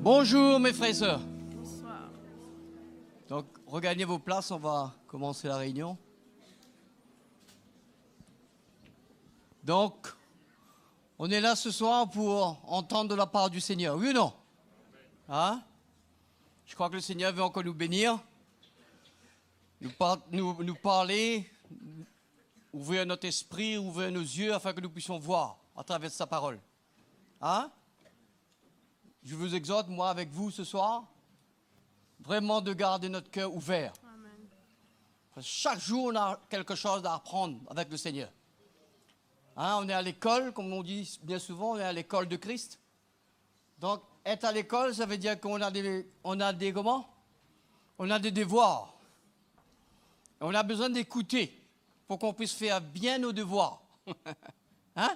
Bonjour mes frères et sœurs. Bonsoir. Donc regagnez vos places, on va commencer la réunion. Donc, on est là ce soir pour entendre de la part du Seigneur, oui ou non? Hein? Je crois que le Seigneur veut encore nous bénir, nous parler, ouvrir notre esprit, ouvrir nos yeux afin que nous puissions voir à travers sa parole. Hein? Je vous exhorte, moi, avec vous ce soir, vraiment de garder notre cœur ouvert. Amen. Parce que chaque jour, on a quelque chose à apprendre avec le Seigneur. Hein, on est à l'école, comme on dit bien souvent, on est à l'école de Christ. Donc, être à l'école, ça veut dire qu'on a des comment? On a des devoirs. Et on a besoin d'écouter pour qu'on puisse faire bien nos devoirs. Hein?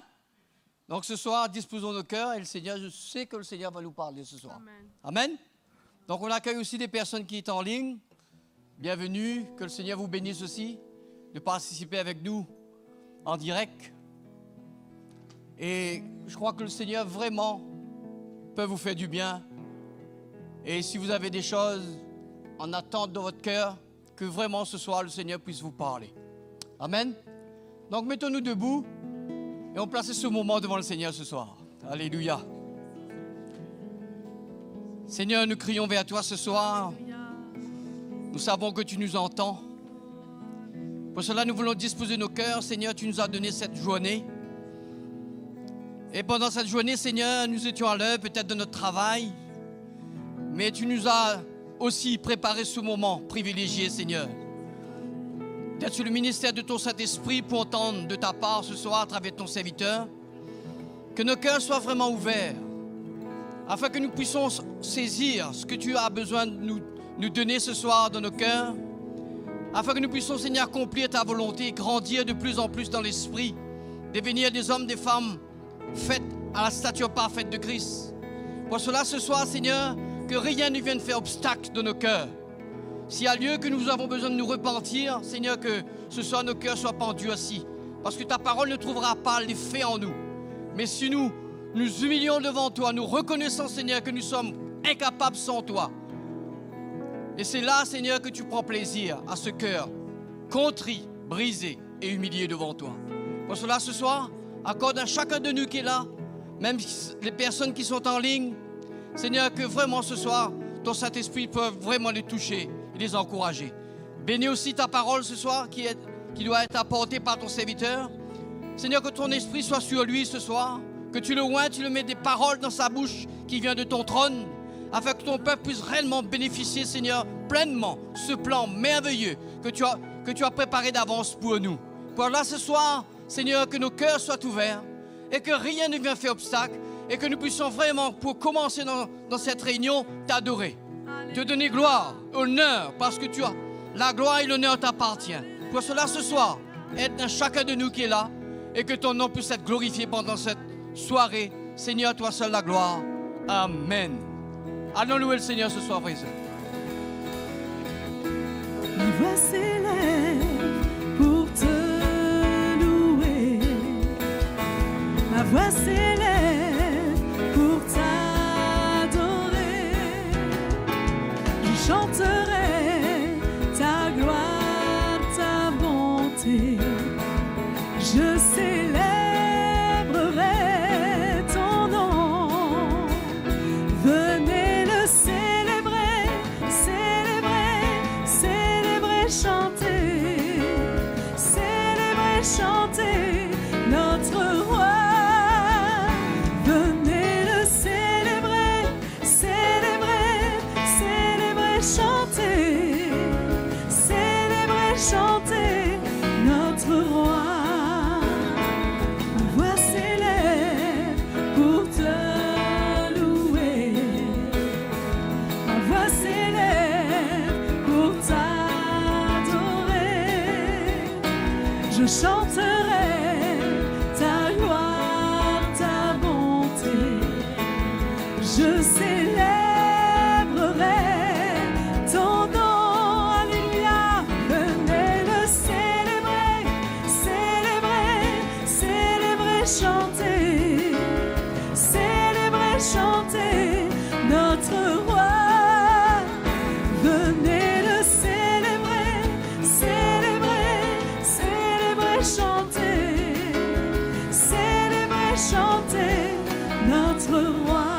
Donc ce soir, disposons nos cœurs et le Seigneur, je sais que le Seigneur va nous parler ce soir. Amen. Amen. Donc on accueille aussi des personnes qui sont en ligne. Bienvenue, que le Seigneur vous bénisse aussi de participer avec nous en direct. Et je crois que le Seigneur vraiment peut vous faire du bien. Et si vous avez des choses en attente dans votre cœur, que vraiment ce soir le Seigneur puisse vous parler. Amen. Donc mettons-nous debout. Et on place ce moment devant le Seigneur ce soir. Alléluia. Seigneur, nous crions vers toi ce soir. Nous savons que tu nous entends. Pour cela, nous voulons disposer nos cœurs. Seigneur, tu nous as donné cette journée. Et pendant cette journée, Seigneur, nous étions à l'heure peut-être de notre travail. Mais tu nous as aussi préparé ce moment privilégié, Seigneur. D'être sur le ministère de ton Saint-Esprit pour entendre de ta part ce soir à travers ton serviteur. Que nos cœurs soient vraiment ouverts, afin que nous puissions saisir ce que tu as besoin de nous donner ce soir dans nos cœurs, afin que nous puissions, Seigneur, accomplir ta volonté, grandir de plus en plus dans l'esprit, devenir des hommes, des femmes faits à la stature parfaite de Christ. Pour cela, ce soir, Seigneur, que rien ne vienne faire obstacle dans nos cœurs. S'il y a lieu que nous avons besoin de nous repentir, Seigneur, que ce soir nos cœurs soient pendus assis. Parce que ta parole ne trouvera pas l'effet en nous. Mais si nous nous humilions devant toi, nous reconnaissons, Seigneur, que nous sommes incapables sans toi. Et c'est là, Seigneur, que tu prends plaisir à ce cœur contrit, brisé et humilié devant toi. Pour cela, ce soir, accorde à chacun de nous qui est là, même les personnes qui sont en ligne, Seigneur, que vraiment ce soir, ton Saint-Esprit peut vraiment les toucher et les encourager. Bénis aussi ta parole ce soir qui doit être apportée par ton serviteur. Seigneur, que ton esprit soit sur lui ce soir, que tu le oins, tu le mets des paroles dans sa bouche qui vient de ton trône, afin que ton peuple puisse réellement bénéficier, Seigneur, pleinement ce plan merveilleux que tu as préparé d'avance pour nous. Pour là ce soir, Seigneur, que nos cœurs soient ouverts et que rien ne vienne faire obstacle et que nous puissions vraiment, pour commencer dans cette réunion, t'adorer. Te donner gloire, honneur, parce que tu as la gloire et l'honneur t'appartiennent. Pour cela, ce soir, aide à chacun de nous qui est là et que ton nom puisse être glorifié pendant cette soirée. Seigneur, toi seul la gloire. Amen. Allons louer le Seigneur ce soir, frères et sœurs. Ma voix s'élève pour te louer. Ma voix s'élève pour t'adorer. Je chanterai ta gloire, ta bonté. Je célébrerai ton nom. Venez le célébrer, célébrer, célébrer, chanter, célébrer, chanter notre roi. Venez le célébrer, célébrer, célébrer, chanter, célébrer, chanter notre roi. Ma voix s'élève pour te louer. Ma voix s'élève pour t'adorer. Je chanterai ta gloire, ta bonté. Je célébrerai ton nom. Alléluia. Venez le célébrer, célébrer, célébrer, chanter, célébrer, chanter notre roi. Venez le célébrer, célébrer, célébrer, chanter, célébrer, chanter notre roi.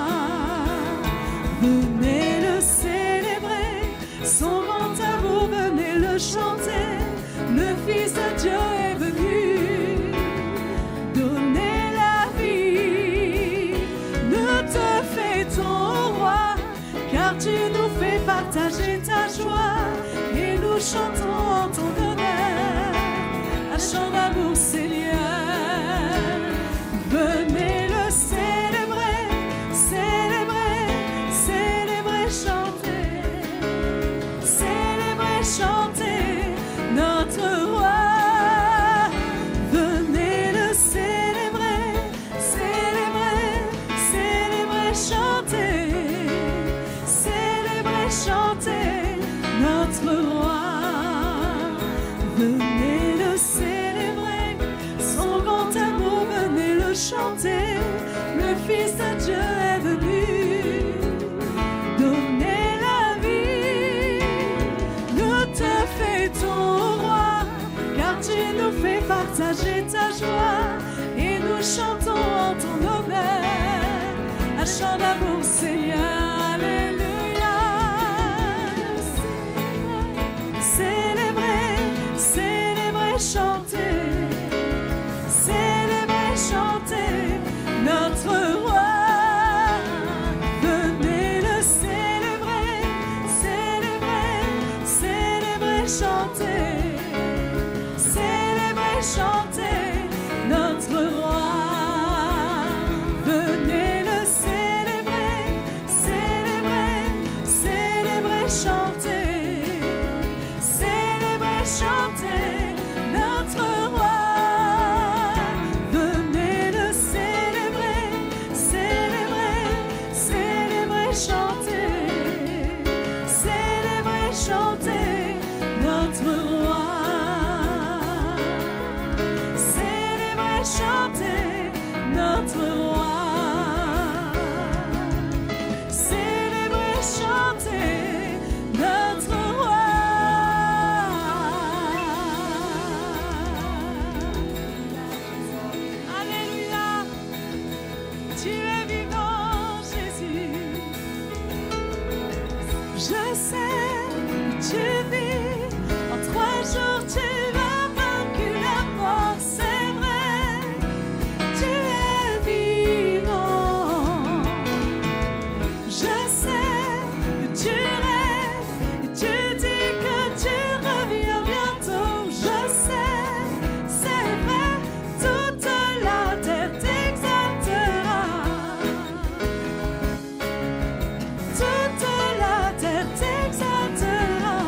Venez le célébrer, son grand amour, venez le chanter. Le Fils de Dieu est venu donner la vie. Nous te fêtons, roi, car tu nous fais partager ta joie. Et nous chantons en ton honneur un chant d'amour, Seigneur. Venez le célébrer, célébrer, célébrer, chanter, célébrer, chanter notre roi. Venez le célébrer, célébrer, célébrer, chanter, célébrer, chanter notre roi. Venez le célébrer, son grand amour, venez le chanter. Le Fils de Dieu est venu donner la vie. Nous te fêtons, roi, car tu nous fais partager ta joie. Et nous chantons en ton honneur un chant d'amour, Seigneur. Alléluia. Célébrer, célébrer, chanter, célébrer, chanter notre roi. Venez le célébrer, célébrer, célébrer, chanter, célébrer, chanter notre roi. Venez le célébrer, célébrer, célébrer, chanter, célébrer, chanter notre roi. Venez le célébrer, célébrer, célébrer, chanter, célébrer, chanter notre roi. Célébrer, chanter notre roi. Célébrer, chanter notre roi. Alléluia. Tu es vivant, Jésus. Je sais que tu vis. En 3 jours, tu as vaincu la mort. C'est vrai. Tu es vivant. Je sais que tu rêves. Et tu dis que tu reviens bientôt. Je sais, c'est vrai. Toute la terre t'exaltera. Toute la terre t'exaltera.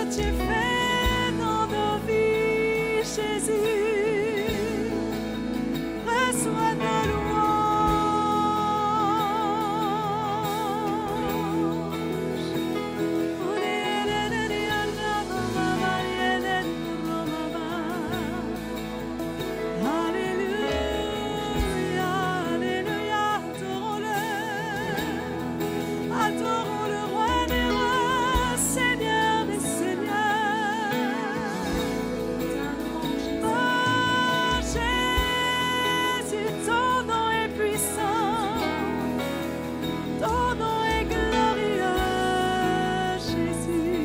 tu fais dans nos vies, Jésus. Reçois nos louanges. Alléluia, alléluia, adorons-le. Adorons le roi des rois, Seigneur des seigneurs. Oh Jésus, ton nom est puissant, ton nom est glorieux, Jésus.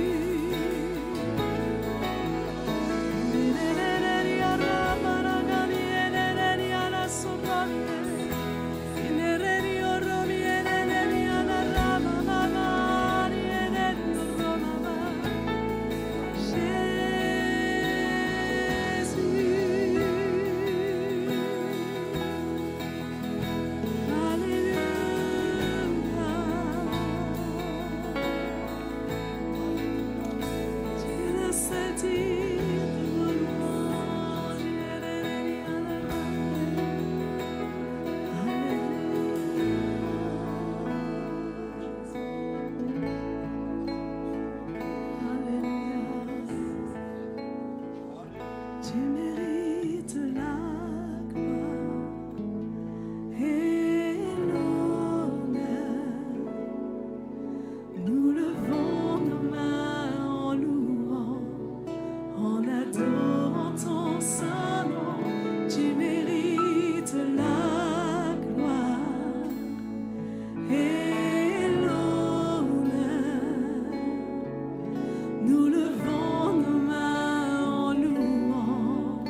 Tu mérites la gloire et l'honneur. Nous levons nos mains en louant, en adorant ton saint nom. Tu mérites la gloire et l'honneur. Nous levons nos mains en louant,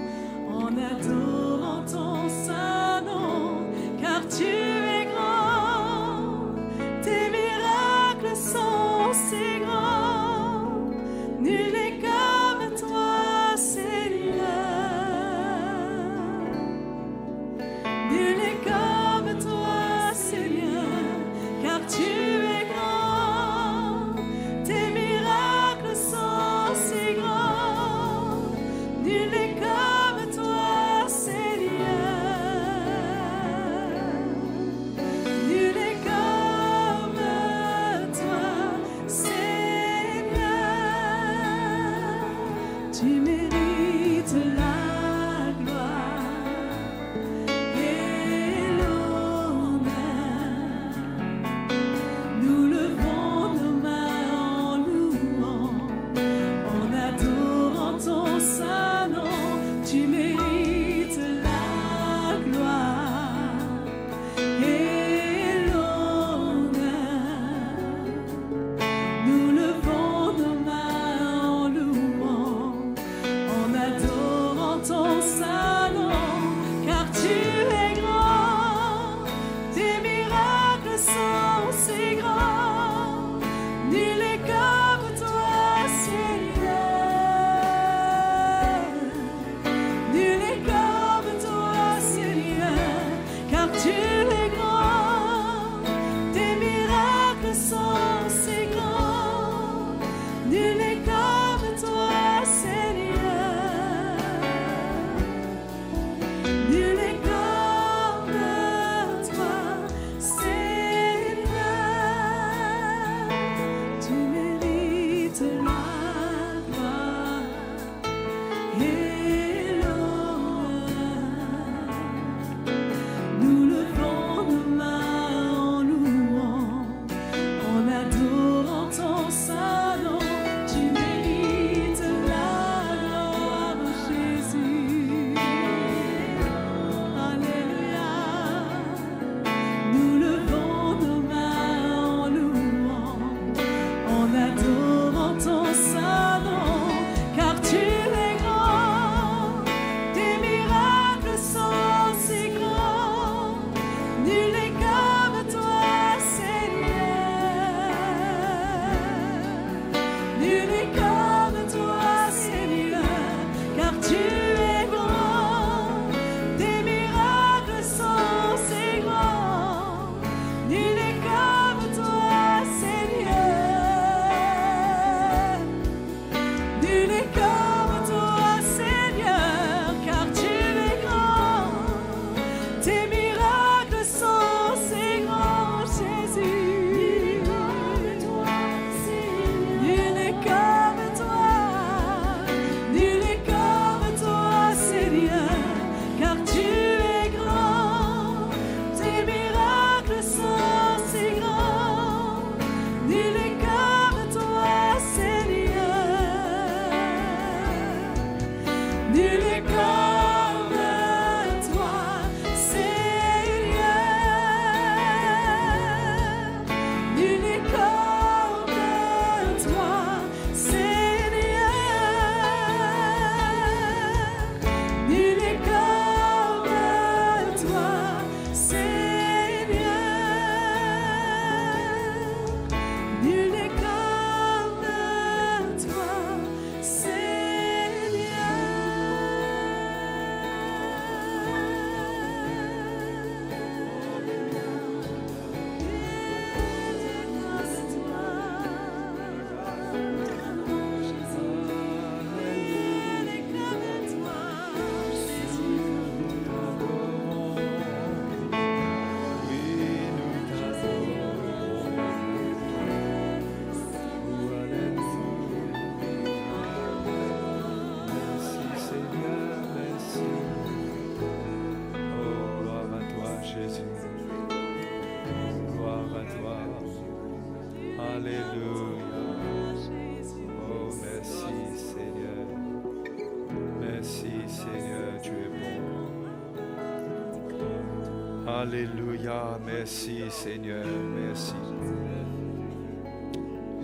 Alléluia, merci Seigneur, merci.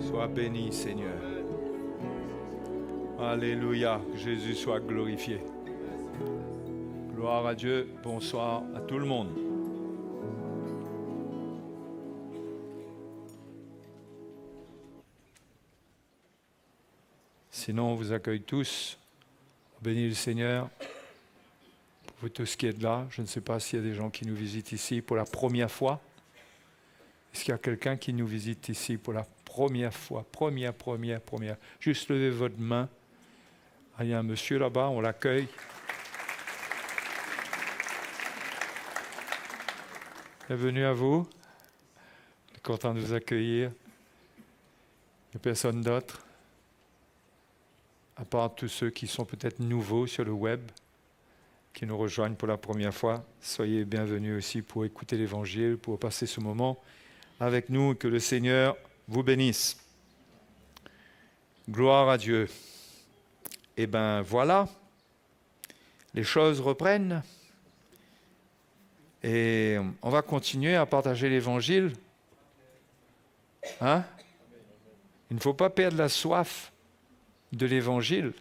Sois béni Seigneur. Alléluia, que Jésus soit glorifié. Gloire à Dieu, bonsoir à tout le monde. Sinon, on vous accueille tous. Bénis le Seigneur. Pour vous tous qui êtes là, je ne sais pas s'il y a des gens qui nous visitent ici pour la première fois. Est-ce qu'il y a quelqu'un qui nous visite ici pour la première fois? Première. Juste levez votre main. Ah, il y a un monsieur là-bas, on l'accueille. Bienvenue à vous. Je suis content de vous accueillir. Il n'y a personne d'autre, à part tous ceux qui sont peut-être nouveaux sur le web, qui nous rejoignent pour la première fois. Soyez bienvenus aussi pour écouter l'Évangile, pour passer ce moment avec nous. Que le Seigneur vous bénisse. Gloire à Dieu. Eh bien voilà, les choses reprennent. Et on va continuer à partager l'Évangile. Hein? Il ne faut pas perdre la soif de l'Évangile.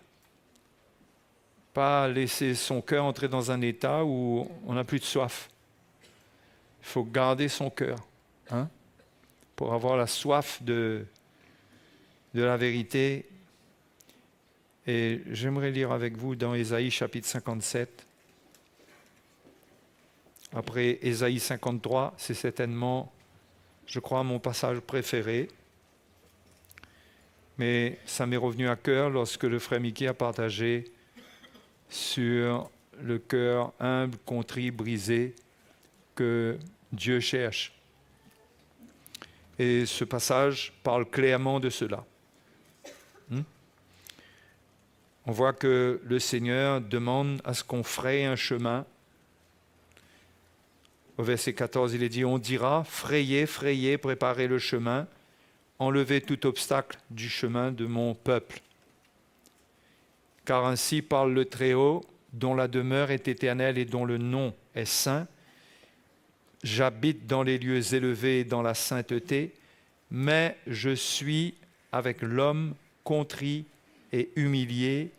Pas laisser son cœur entrer dans un état où on n'a plus de soif. Il faut garder son cœur, hein, pour avoir la soif de la vérité. Et j'aimerais lire avec vous dans Ésaïe chapitre 57. Après Ésaïe 53, c'est certainement, je crois, mon passage préféré. Mais ça m'est revenu à cœur lorsque le frère Mickey a partagé sur le cœur humble, contrit, brisé que Dieu cherche. Et ce passage parle clairement de cela. On voit que le Seigneur demande à ce qu'on fraye un chemin. Au verset 14, il est dit, on dira, frayez, préparez le chemin, enlevez tout obstacle du chemin de mon peuple. Car ainsi parle le Très-Haut, dont la demeure est éternelle et dont le nom est saint. J'habite dans les lieux élevés et dans la sainteté, mais je suis avec l'homme contrit et humilié,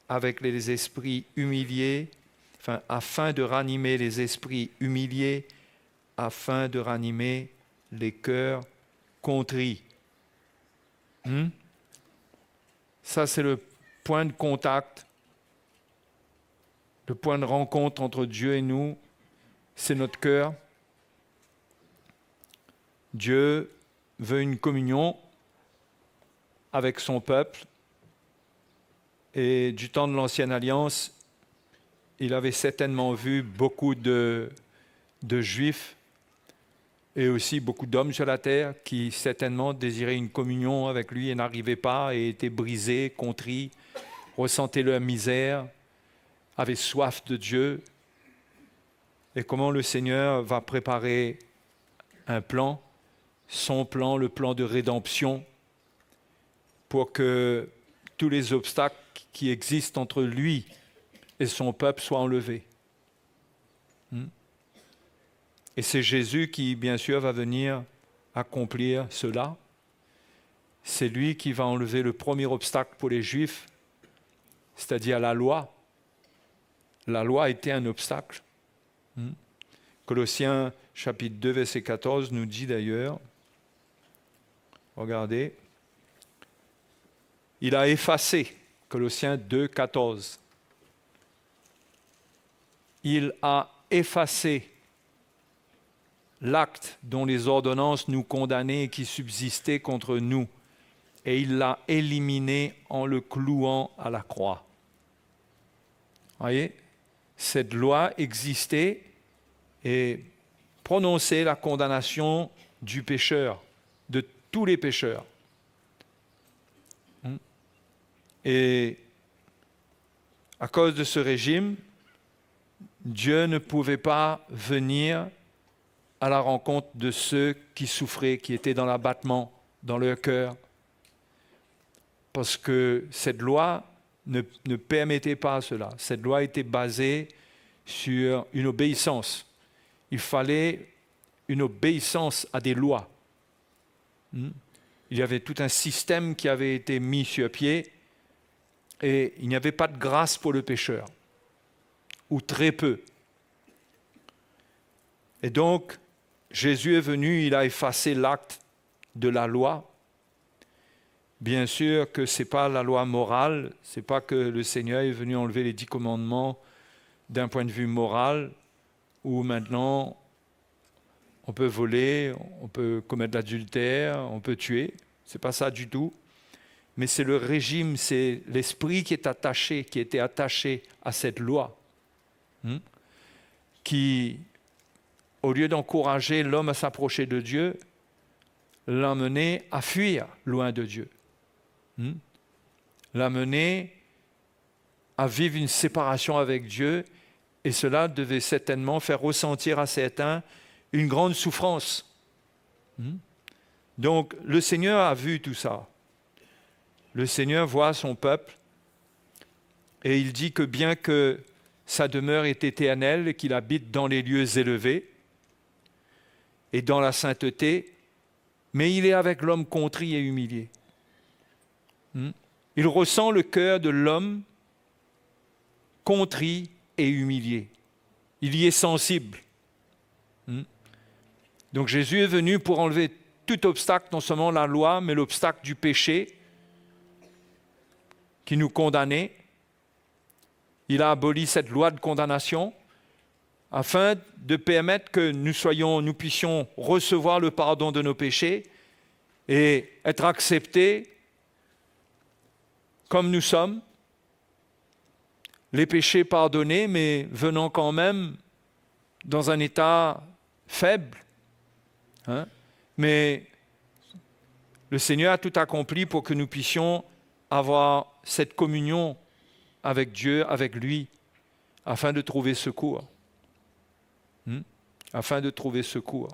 avec les esprits humiliés, afin de ranimer les esprits humiliés, afin de ranimer les cœurs contrits. Ça, c'est le point de contact, le point de rencontre entre Dieu et nous, c'est notre cœur. Dieu veut une communion avec son peuple. Et du temps de l'Ancienne Alliance, il avait certainement vu beaucoup de Juifs et aussi beaucoup d'hommes sur la terre qui certainement désiraient une communion avec lui et n'arrivaient pas et étaient brisés, contrits, ressentaient leur misère, avaient soif de Dieu. Et comment le Seigneur va préparer un plan, son plan, le plan de rédemption, pour que tous les obstacles qui existent entre lui et son peuple soient enlevés. Et c'est Jésus qui, bien sûr, va venir accomplir cela. C'est lui qui va enlever le premier obstacle pour les Juifs, c'est-à-dire la loi. La loi était un obstacle. Colossiens chapitre 2, verset 14 nous dit d'ailleurs, regardez, il a effacé, Colossiens 2, 14, il a effacé l'acte dont les ordonnances nous condamnaient et qui subsistait contre nous, et il l'a éliminé en le clouant à la croix. Voyez, cette loi existait et prononçait la condamnation du pécheur, de tous les pécheurs. Et à cause de ce régime, Dieu ne pouvait pas venir à la rencontre de ceux qui souffraient, qui étaient dans l'abattement, dans leur cœur. Parce que cette loi ne permettait pas cela. Cette loi était basée sur une obéissance. il fallait une obéissance à des lois. Il y avait tout un système qui avait été mis sur pied et il n'y avait pas de grâce pour le pécheur, ou très peu. Et donc, Jésus est venu, il a effacé l'acte de la loi. Bien sûr que ce n'est pas la loi morale, ce n'est pas que le Seigneur est venu enlever les 10 commandements d'un point de vue moral, où maintenant on peut voler, on peut commettre l'adultère, on peut tuer. Ce n'est pas ça du tout. Mais c'est le régime, c'est l'esprit qui était attaché à cette loi, qui, au lieu d'encourager l'homme à s'approcher de Dieu, l'a mené à fuir loin de Dieu. L'a mené à vivre une séparation avec Dieu, et cela devait certainement faire ressentir à certains une grande souffrance. Donc le Seigneur a vu tout ça. Le Seigneur voit son peuple et il dit que bien que sa demeure est éternelle et qu'il habite dans les lieux élevés et dans la sainteté, mais il est avec l'homme contrit et humilié. Il ressent le cœur de l'homme contrit et humilié. Il y est sensible. Donc Jésus est venu pour enlever tout obstacle, non seulement la loi, mais l'obstacle du péché qui nous condamnait. Il a aboli cette loi de condamnation afin de permettre que nous puissions recevoir le pardon de nos péchés et être acceptés comme nous sommes, les péchés pardonnés, mais venant quand même dans un état faible. Mais le Seigneur a tout accompli pour que nous puissions avoir cette communion avec Dieu, avec lui, afin de trouver secours. Afin de trouver secours.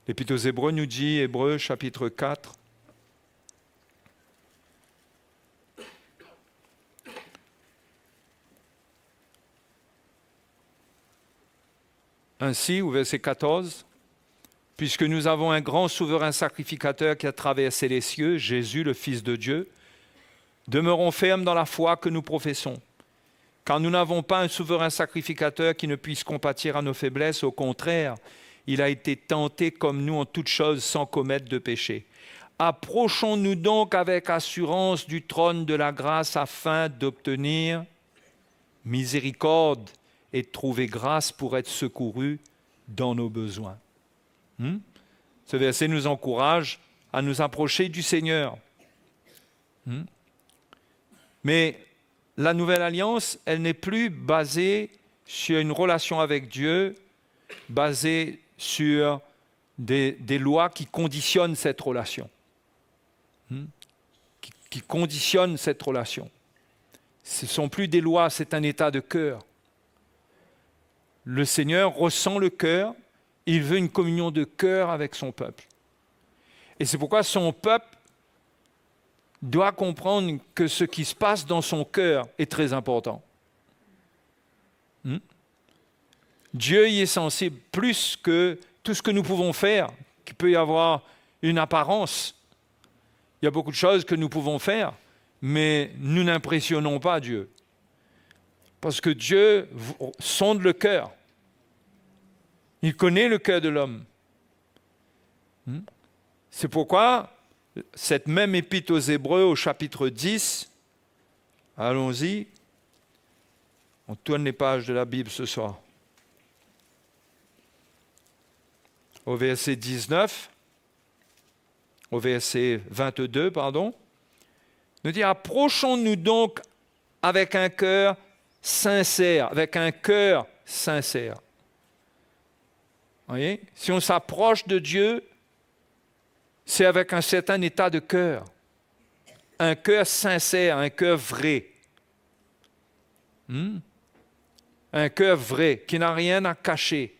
L'Épître aux Hébreux nous dit, Hébreux chapitre 4, ainsi, au verset 14, « Puisque nous avons un grand souverain sacrificateur qui a traversé les cieux, Jésus, le Fils de Dieu, demeurons fermes dans la foi que nous professons. Car nous n'avons pas un souverain sacrificateur qui ne puisse compatir à nos faiblesses. Au contraire, il a été tenté comme nous en toutes choses sans commettre de péché. Approchons-nous donc avec assurance du trône de la grâce afin d'obtenir miséricorde et de trouver grâce pour être secourus dans nos besoins. » Ce verset nous encourage à nous approcher du Seigneur. Mais la nouvelle alliance, elle n'est plus basée sur une relation avec Dieu, basée sur des lois qui conditionnent cette relation. Qui conditionnent cette relation. Ce ne sont plus des lois, c'est un état de cœur. Le Seigneur ressent le cœur, il veut une communion de cœur avec son peuple. Et c'est pourquoi son peuple doit comprendre que ce qui se passe dans son cœur est très important. Dieu y est sensible plus que tout ce que nous pouvons faire, qui peut y avoir une apparence. Il y a beaucoup de choses que nous pouvons faire, mais nous n'impressionnons pas Dieu. Parce que Dieu sonde le cœur. Il connaît le cœur de l'homme. C'est pourquoi cette même épître aux Hébreux au chapitre 10, allons-y, on tourne les pages de la Bible ce soir. Au verset 19, au verset 22, nous dit « Approchons-nous donc avec un cœur sincère, avec un cœur sincère. » Voyez, si on s'approche de Dieu, c'est avec un certain état de cœur. Un cœur sincère, un cœur vrai. Un cœur vrai, qui n'a rien à cacher.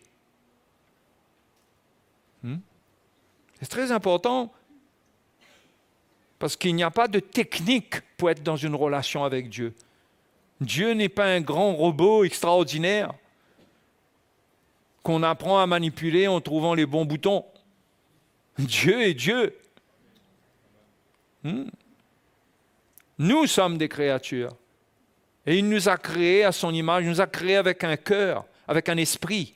C'est très important, parce qu'il n'y a pas de technique pour être dans une relation avec Dieu. Dieu n'est pas un grand robot extraordinaire qu'on apprend à manipuler en trouvant les bons boutons. Dieu est Dieu. Nous sommes des créatures. Et il nous a créés à son image, il nous a créés avec un cœur, avec un esprit.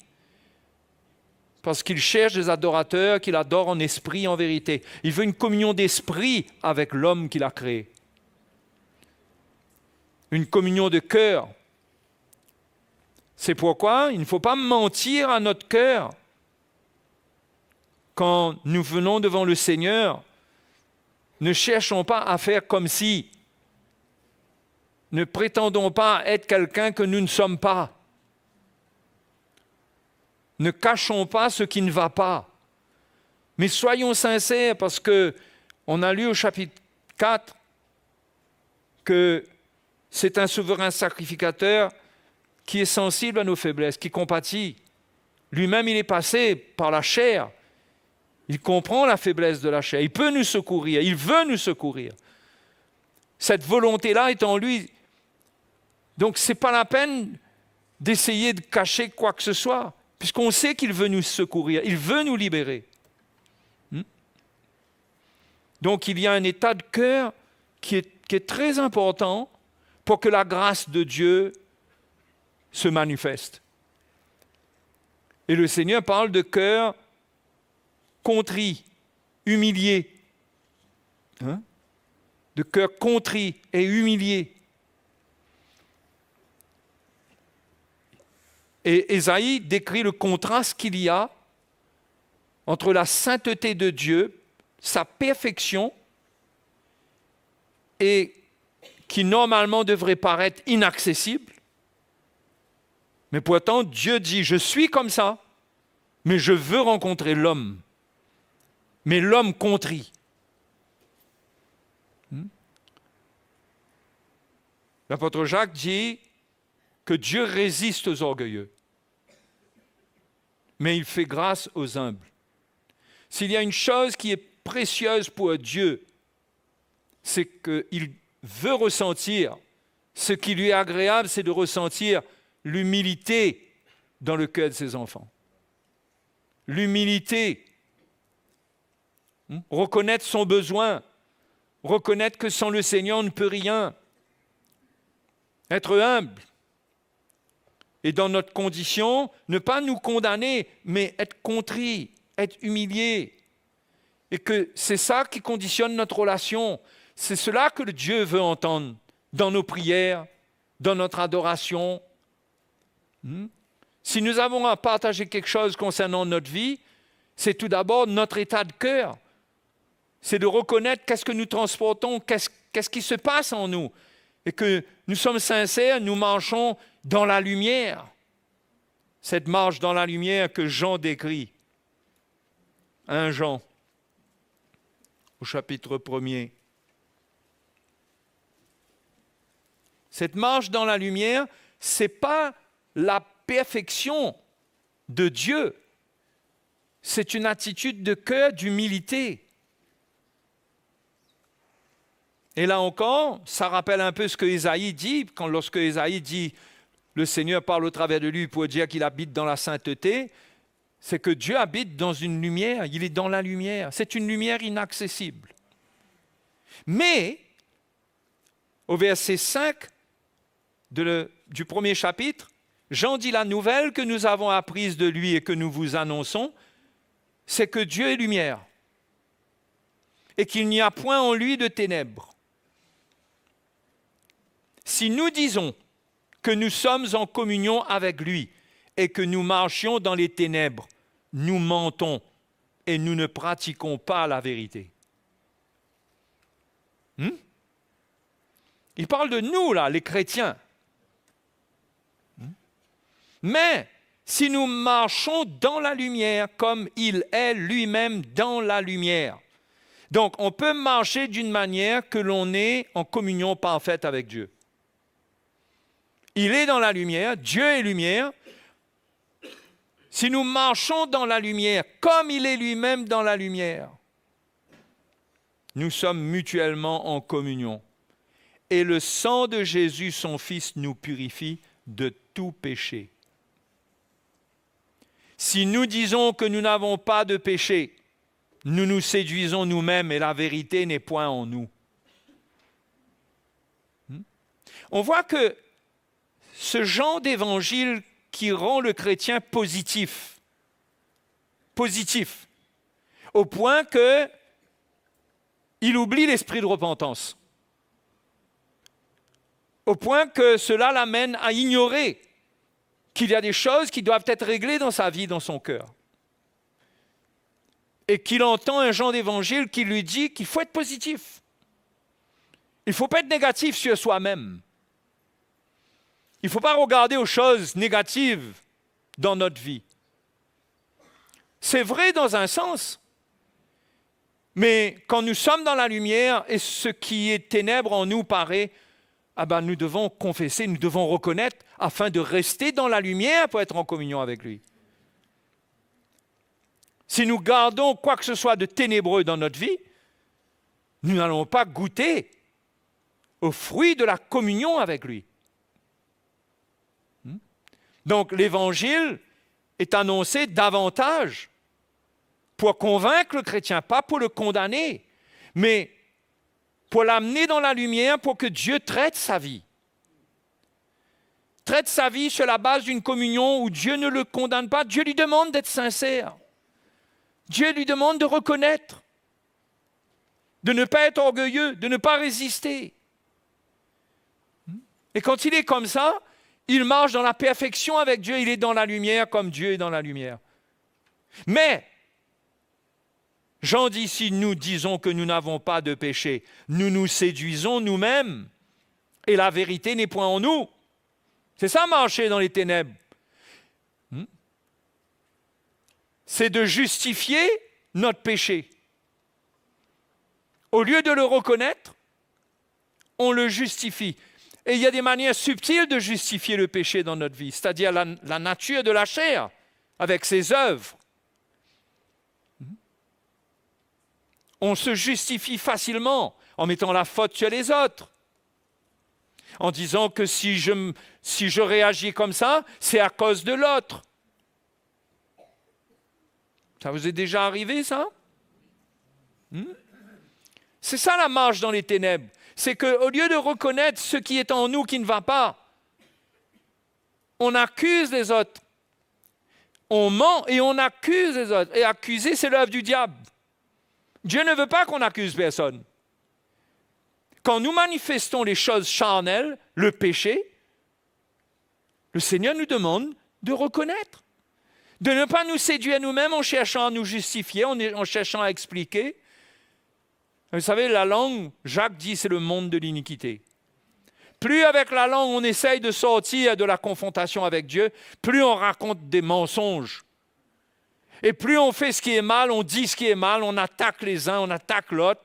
Parce qu'il cherche des adorateurs qu'il adore en esprit et en vérité. Il veut une communion d'esprit avec l'homme qu'il a créé. Une communion de cœur. C'est pourquoi il ne faut pas mentir à notre cœur. Quand nous venons devant le Seigneur, ne cherchons pas à faire comme si. Ne prétendons pas être quelqu'un que nous ne sommes pas. Ne cachons pas ce qui ne va pas. Mais soyons sincères, parce qu'on a lu au chapitre 4 que c'est un souverain sacrificateur qui est sensible à nos faiblesses, qui compatit. Lui-même, il est passé par la chair. Il comprend la faiblesse de la chair. Il peut nous secourir. Il veut nous secourir. Cette volonté-là est en lui. Donc, ce n'est pas la peine d'essayer de cacher quoi que ce soit, puisqu'on sait qu'il veut nous secourir. Il veut nous libérer. Donc, il y a un état de cœur qui est très important pour que la grâce de Dieu se manifeste. Et le Seigneur parle de cœur contrit, humilié. De cœur contrit et humilié. Et Ésaïe décrit le contraste qu'il y a entre la sainteté de Dieu, sa perfection, et qui normalement devrait paraître inaccessible. Mais pourtant, Dieu dit, je suis comme ça, mais je veux rencontrer l'homme. Mais l'homme contrit. L'apôtre Jacques dit que Dieu résiste aux orgueilleux, mais il fait grâce aux humbles. S'il y a une chose qui est précieuse pour Dieu, c'est qu'il veut ressentir, ce qui lui est agréable, c'est de ressentir l'humilité dans le cœur de ses enfants. L'humilité. Reconnaître son besoin, reconnaître que sans le Seigneur, on ne peut rien. Être humble. Et dans notre condition, ne pas nous condamner, mais être contrit, être humilié. Et que c'est ça qui conditionne notre relation. C'est cela que Dieu veut entendre dans nos prières, dans notre adoration. Si nous avons à partager quelque chose concernant notre vie, c'est tout d'abord notre état de cœur. C'est de reconnaître qu'est-ce que nous transportons, qu'est-ce qui se passe en nous. Et que nous sommes sincères, nous marchons dans la lumière. Cette marche dans la lumière que Jean décrit. 1 Jean, au chapitre 1er. Cette marche dans la lumière, ce n'est pas la perfection de Dieu. C'est une attitude de cœur, d'humilité. Et là encore, ça rappelle un peu ce que Ésaïe dit, lorsque Ésaïe dit, le Seigneur parle au travers de lui pour dire qu'il habite dans la sainteté, c'est que Dieu habite dans une lumière, il est dans la lumière. C'est une lumière inaccessible. Mais, au verset 5 du premier chapitre, Jean dit la nouvelle que nous avons apprise de lui et que nous vous annonçons, c'est que Dieu est lumière et qu'il n'y a point en lui de ténèbres. Si nous disons que nous sommes en communion avec lui et que nous marchions dans les ténèbres, nous mentons et nous ne pratiquons pas la vérité. Il parle de nous, là, les chrétiens. Mais si nous marchons dans la lumière comme il est lui-même dans la lumière, donc on peut marcher d'une manière que l'on est en communion parfaite avec Dieu. Il est dans la lumière, Dieu est lumière. Si nous marchons dans la lumière comme il est lui-même dans la lumière, nous sommes mutuellement en communion. Et le sang de Jésus, son Fils, nous purifie de tout péché. Si nous disons que nous n'avons pas de péché, nous nous séduisons nous-mêmes et la vérité n'est point en nous. On voit que ce genre d'évangile qui rend le chrétien positif, au point qu'il oublie l'esprit de repentance, au point que cela l'amène à ignorer qu'il y a des choses qui doivent être réglées dans sa vie, dans son cœur. Et qu'il entend un genre d'évangile qui lui dit qu'il faut être positif. Il ne faut pas être négatif sur soi-même. Il ne faut pas regarder aux choses négatives dans notre vie. C'est vrai dans un sens, mais quand nous sommes dans la lumière et ce qui est ténèbre en nous paraît, nous devons confesser, nous devons reconnaître afin de rester dans la lumière pour être en communion avec lui. Si nous gardons quoi que ce soit de ténébreux dans notre vie, nous n'allons pas goûter au fruit de la communion avec lui. Donc l'évangile est annoncé davantage pour convaincre le chrétien, pas pour le condamner, mais pour l'amener dans la lumière pour que Dieu traite sa vie. Traite sa vie sur la base d'une communion où Dieu ne le condamne pas. Dieu lui demande d'être sincère. Dieu lui demande de reconnaître, de ne pas être orgueilleux, de ne pas résister. Et quand il est comme ça, il marche dans la perfection avec Dieu, il est dans la lumière comme Dieu est dans la lumière. Mais, Jean dit, si nous disons que nous n'avons pas de péché, nous nous séduisons nous-mêmes et la vérité n'est point en nous. C'est ça marcher dans les ténèbres. C'est de justifier notre péché. Au lieu de le reconnaître, on le justifie. Et il y a des manières subtiles de justifier le péché dans notre vie, c'est-à-dire la nature de la chair, avec ses œuvres. On se justifie facilement en mettant la faute sur les autres, en disant que si je réagis comme ça, c'est à cause de l'autre. Ça vous est déjà arrivé, ça? C'est ça la marche dans les ténèbres. C'est qu'au lieu de reconnaître ce qui est en nous qui ne va pas, on accuse les autres. On ment et on accuse les autres. Et accuser, c'est l'œuvre du diable. Dieu ne veut pas qu'on accuse personne. Quand nous manifestons les choses charnelles, le péché, le Seigneur nous demande de reconnaître. De ne pas nous séduire nous-mêmes en cherchant à nous justifier, en cherchant à expliquer. Vous savez, la langue, Jacques dit, c'est le monde de l'iniquité. Plus avec la langue on essaye de sortir de la confrontation avec Dieu, plus on raconte des mensonges. Et plus on fait ce qui est mal, on dit ce qui est mal, on attaque les uns, on attaque l'autre.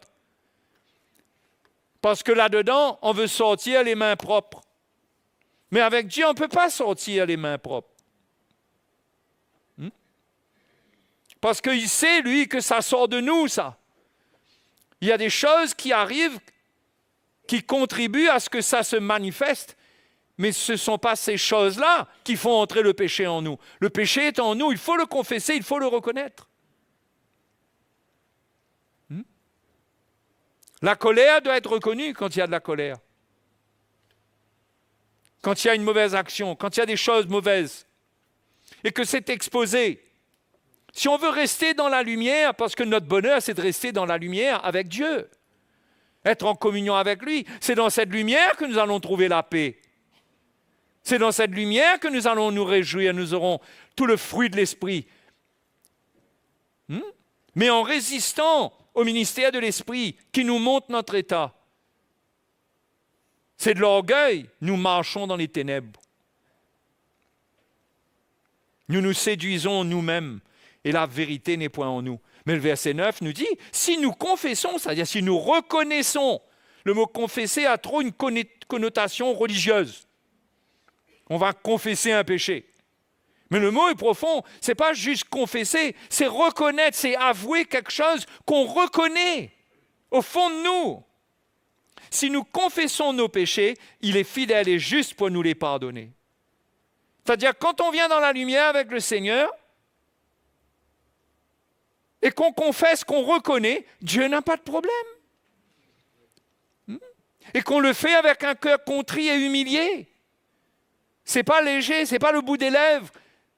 Parce que là-dedans, on veut sortir les mains propres. Mais avec Dieu, on ne peut pas sortir les mains propres. Parce qu'il sait, lui, que ça sort de nous, ça. Il y a des choses qui arrivent, qui contribuent à ce que ça se manifeste, mais ce ne sont pas ces choses-là qui font entrer le péché en nous. Le péché est en nous, il faut le confesser, il faut le reconnaître. La colère doit être reconnue quand il y a de la colère. Quand il y a une mauvaise action, quand il y a des choses mauvaises, et que c'est exposé. Si on veut rester dans la lumière, parce que notre bonheur, c'est de rester dans la lumière avec Dieu, être en communion avec lui, c'est dans cette lumière que nous allons trouver la paix. C'est dans cette lumière que nous allons nous réjouir, nous aurons tout le fruit de l'esprit. Mais en résistant au ministère de l'esprit qui nous montre notre état, c'est de l'orgueil, nous marchons dans les ténèbres. Nous nous séduisons nous-mêmes et la vérité n'est point en nous. Mais le verset 9 nous dit, si nous confessons, c'est-à-dire si nous reconnaissons, le mot confesser a trop une connotation religieuse. On va confesser un péché. Mais le mot est profond, ce n'est pas juste confesser, c'est reconnaître, c'est avouer quelque chose qu'on reconnaît au fond de nous. Si nous confessons nos péchés, il est fidèle et juste pour nous les pardonner. C'est-à-dire, quand on vient dans la lumière avec le Seigneur, et qu'on confesse, qu'on reconnaît, Dieu n'a pas de problème. Et qu'on le fait avec un cœur contrit et humilié. C'est pas léger, c'est pas le bout des lèvres.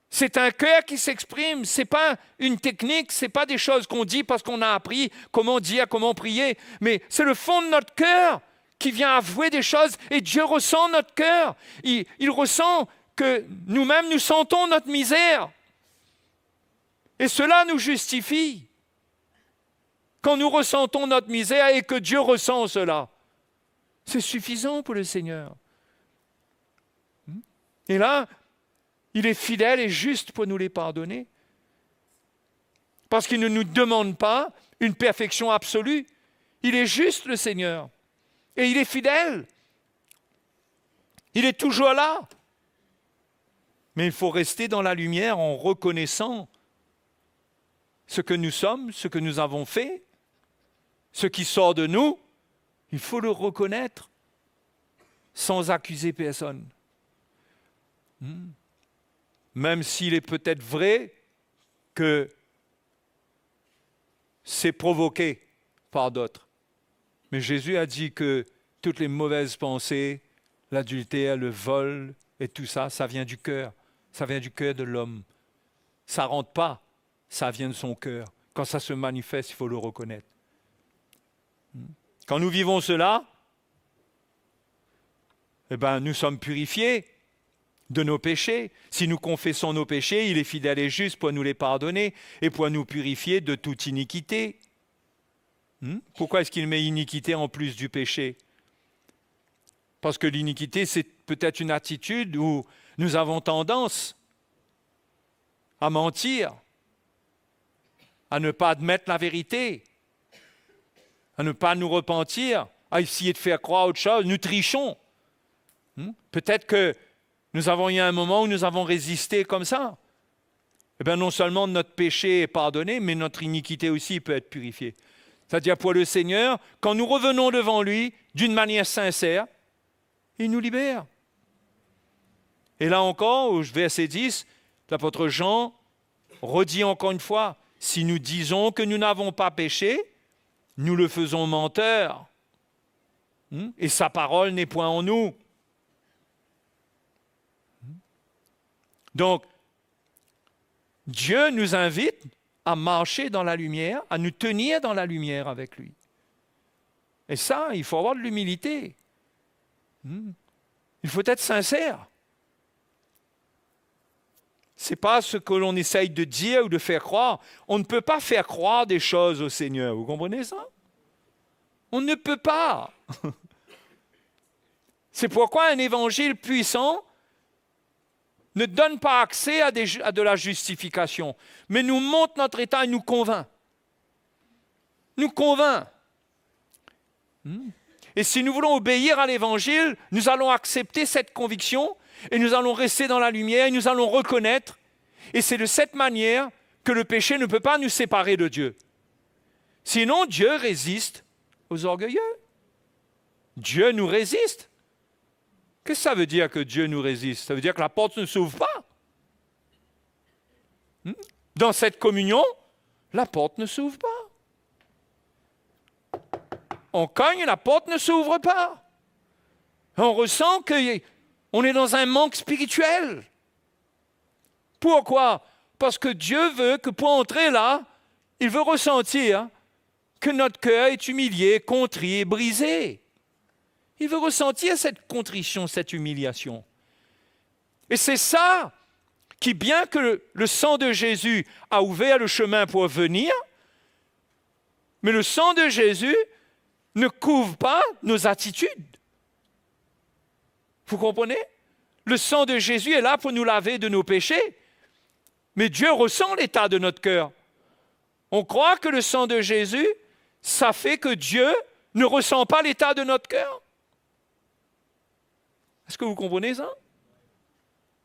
C'est un cœur qui s'exprime. C'est pas une technique, c'est pas des choses qu'on dit parce qu'on a appris comment dire, comment prier. Mais c'est le fond de notre cœur qui vient avouer des choses et Dieu ressent notre cœur. Il ressent que nous-mêmes, nous sentons notre misère. Et cela nous justifie. Quand nous ressentons notre misère et que Dieu ressent cela, c'est suffisant pour le Seigneur. Et là, il est fidèle et juste pour nous les pardonner. Parce qu'il ne nous demande pas une perfection absolue. Il est juste, le Seigneur. Et il est fidèle. Il est toujours là. Mais il faut rester dans la lumière en reconnaissant ce que nous sommes, ce que nous avons fait, ce qui sort de nous. Il faut le reconnaître sans accuser personne. Même s'il est peut-être vrai que c'est provoqué par d'autres. Mais Jésus a dit que toutes les mauvaises pensées, l'adultère, le vol et tout ça, ça vient du cœur. Ça vient du cœur de l'homme. Ça ne rentre pas, ça vient de son cœur. Quand ça se manifeste, il faut le reconnaître. Quand nous vivons cela, eh ben, nous sommes purifiés de nos péchés. Si nous confessons nos péchés, il est fidèle et juste pour nous les pardonner et pour nous purifier de toute iniquité. Pourquoi est-ce qu'il met iniquité en plus du péché? Parce que l'iniquité, c'est peut-être une attitude où nous avons tendance à mentir, à ne pas admettre la vérité, à ne pas nous repentir, à essayer de faire croire autre chose. Nous trichons. Peut-être que nous avons eu un moment où nous avons résisté comme ça. Eh bien, non seulement notre péché est pardonné, mais notre iniquité aussi peut être purifiée. C'est-à-dire pour le Seigneur, quand nous revenons devant lui d'une manière sincère, il nous libère. Et là encore, au verset 10, l'apôtre Jean redit encore une fois, si nous disons que nous n'avons pas péché, nous le faisons menteur. Et sa parole n'est point en nous. Donc, Dieu nous invite à marcher dans la lumière, à nous tenir dans la lumière avec lui. Et ça, il faut avoir de l'humilité. Il faut être sincère. Ce n'est pas ce que l'on essaye de dire ou de faire croire. On ne peut pas faire croire des choses au Seigneur. Vous comprenez ça? On ne peut pas. C'est pourquoi un évangile puissant ne donne pas accès à de la justification, mais nous montre notre état et nous convainc. Nous convainc. Et si nous voulons obéir à l'évangile, nous allons accepter cette conviction et nous allons rester dans la lumière et nous allons reconnaître. Et c'est de cette manière que le péché ne peut pas nous séparer de Dieu. Sinon, Dieu résiste aux orgueilleux. Dieu nous résiste. Qu'est-ce que ça veut dire que Dieu nous résiste? Ça veut dire que la porte ne s'ouvre pas. Dans cette communion, la porte ne s'ouvre pas. On cogne, la porte ne s'ouvre pas. On ressent qu'on est dans un manque spirituel. Pourquoi? Parce que Dieu veut que pour entrer là, il veut ressentir que notre cœur est humilié, contrit et brisé. Il veut ressentir cette contrition, cette humiliation. Et c'est ça qui, bien que le sang de Jésus a ouvert le chemin pour venir, mais le sang de Jésus ne couvre pas nos attitudes. Vous comprenez? Le sang de Jésus est là pour nous laver de nos péchés, mais Dieu ressent l'état de notre cœur. On croit que le sang de Jésus, ça fait que Dieu ne ressent pas l'état de notre cœur. Est-ce que vous comprenez ça?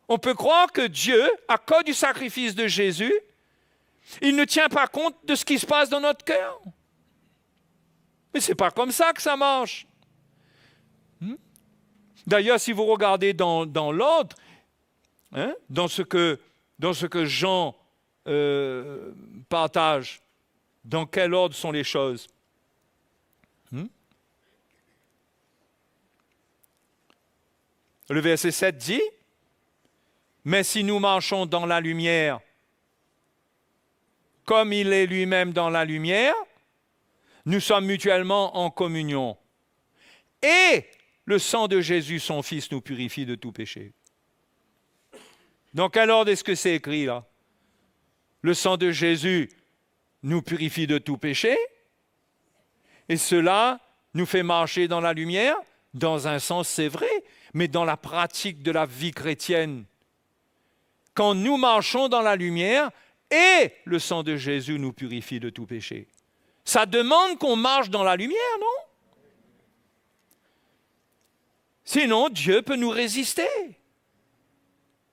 On peut croire que Dieu, à cause du sacrifice de Jésus, il ne tient pas compte de ce qui se passe dans notre cœur. Mais ce n'est pas comme ça que ça marche. D'ailleurs, si vous regardez dans l'ordre, dans ce que Jean partage, Dans quel ordre sont les choses? Le verset 7 dit, « Mais si nous marchons dans la lumière, comme il est lui-même dans la lumière, nous sommes mutuellement en communion. Et le sang de Jésus, son Fils, nous purifie de tout péché. » Dans quel ordre est-ce que c'est écrit là? Le sang de Jésus nous purifie de tout péché, et cela nous fait marcher dans la lumière. Dans un sens, c'est vrai, mais dans la pratique de la vie chrétienne, quand nous marchons dans la lumière, et le sang de Jésus nous purifie de tout péché. Ça demande qu'on marche dans la lumière, non? Sinon, Dieu peut nous résister.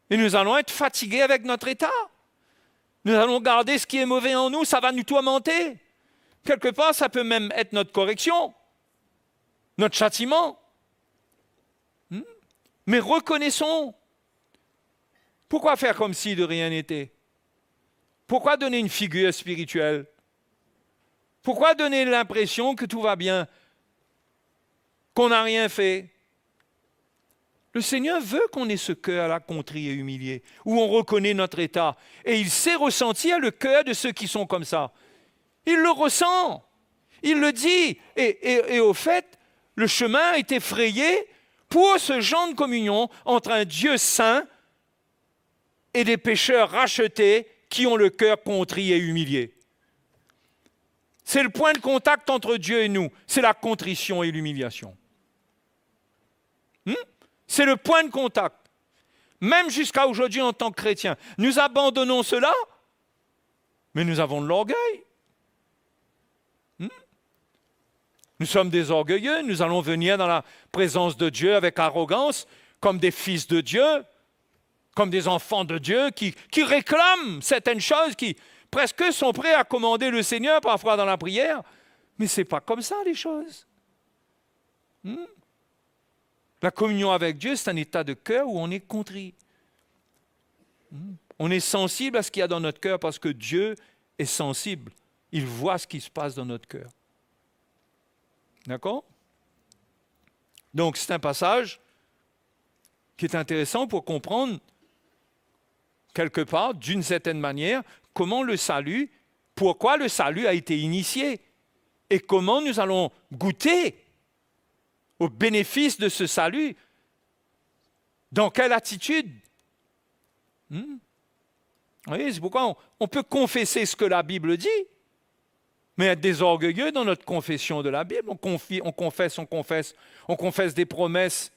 Et nous allons être fatigués avec notre état. Nous allons garder ce qui est mauvais en nous, ça va nous tourmenter. Quelque part, ça peut même être notre correction, notre châtiment. Mais reconnaissons. Pourquoi faire comme si de rien n'était? Pourquoi donner une figure spirituelle? Pourquoi donner l'impression que tout va bien, qu'on n'a rien fait? Le Seigneur veut qu'on ait ce cœur-là contrit et humilié, où on reconnaît notre état. Et il sait ressentir le cœur de ceux qui sont comme ça. Il le ressent, il le dit. Et au fait, le chemin a été frayé pour ce genre de communion entre un Dieu saint et des pécheurs rachetés qui ont le cœur contrit et humilié. C'est le point de contact entre Dieu et nous, c'est la contrition et l'humiliation. C'est le point de contact. Même jusqu'à aujourd'hui en tant que chrétiens, nous abandonnons cela, mais nous avons de l'orgueil. Nous sommes des orgueilleux, nous allons venir dans la présence de Dieu avec arrogance, comme des fils de Dieu, comme des enfants de Dieu qui réclament certaines choses, qui presque sont prêts à commander le Seigneur parfois dans la prière. Mais ce n'est pas comme ça les choses. La communion avec Dieu, c'est un état de cœur où on est contrit. On est sensible à ce qu'il y a dans notre cœur parce que Dieu est sensible. Il voit ce qui se passe dans notre cœur. D'accord? Donc, c'est un passage qui est intéressant pour comprendre, quelque part, d'une certaine manière, comment le salut, pourquoi le salut a été initié et comment nous allons goûter au bénéfice de ce salut. Dans quelle attitude? Oui, c'est pourquoi on peut confesser ce que la Bible dit, mais être des orgueilleux dans notre confession de la Bible. On confesse des promesses.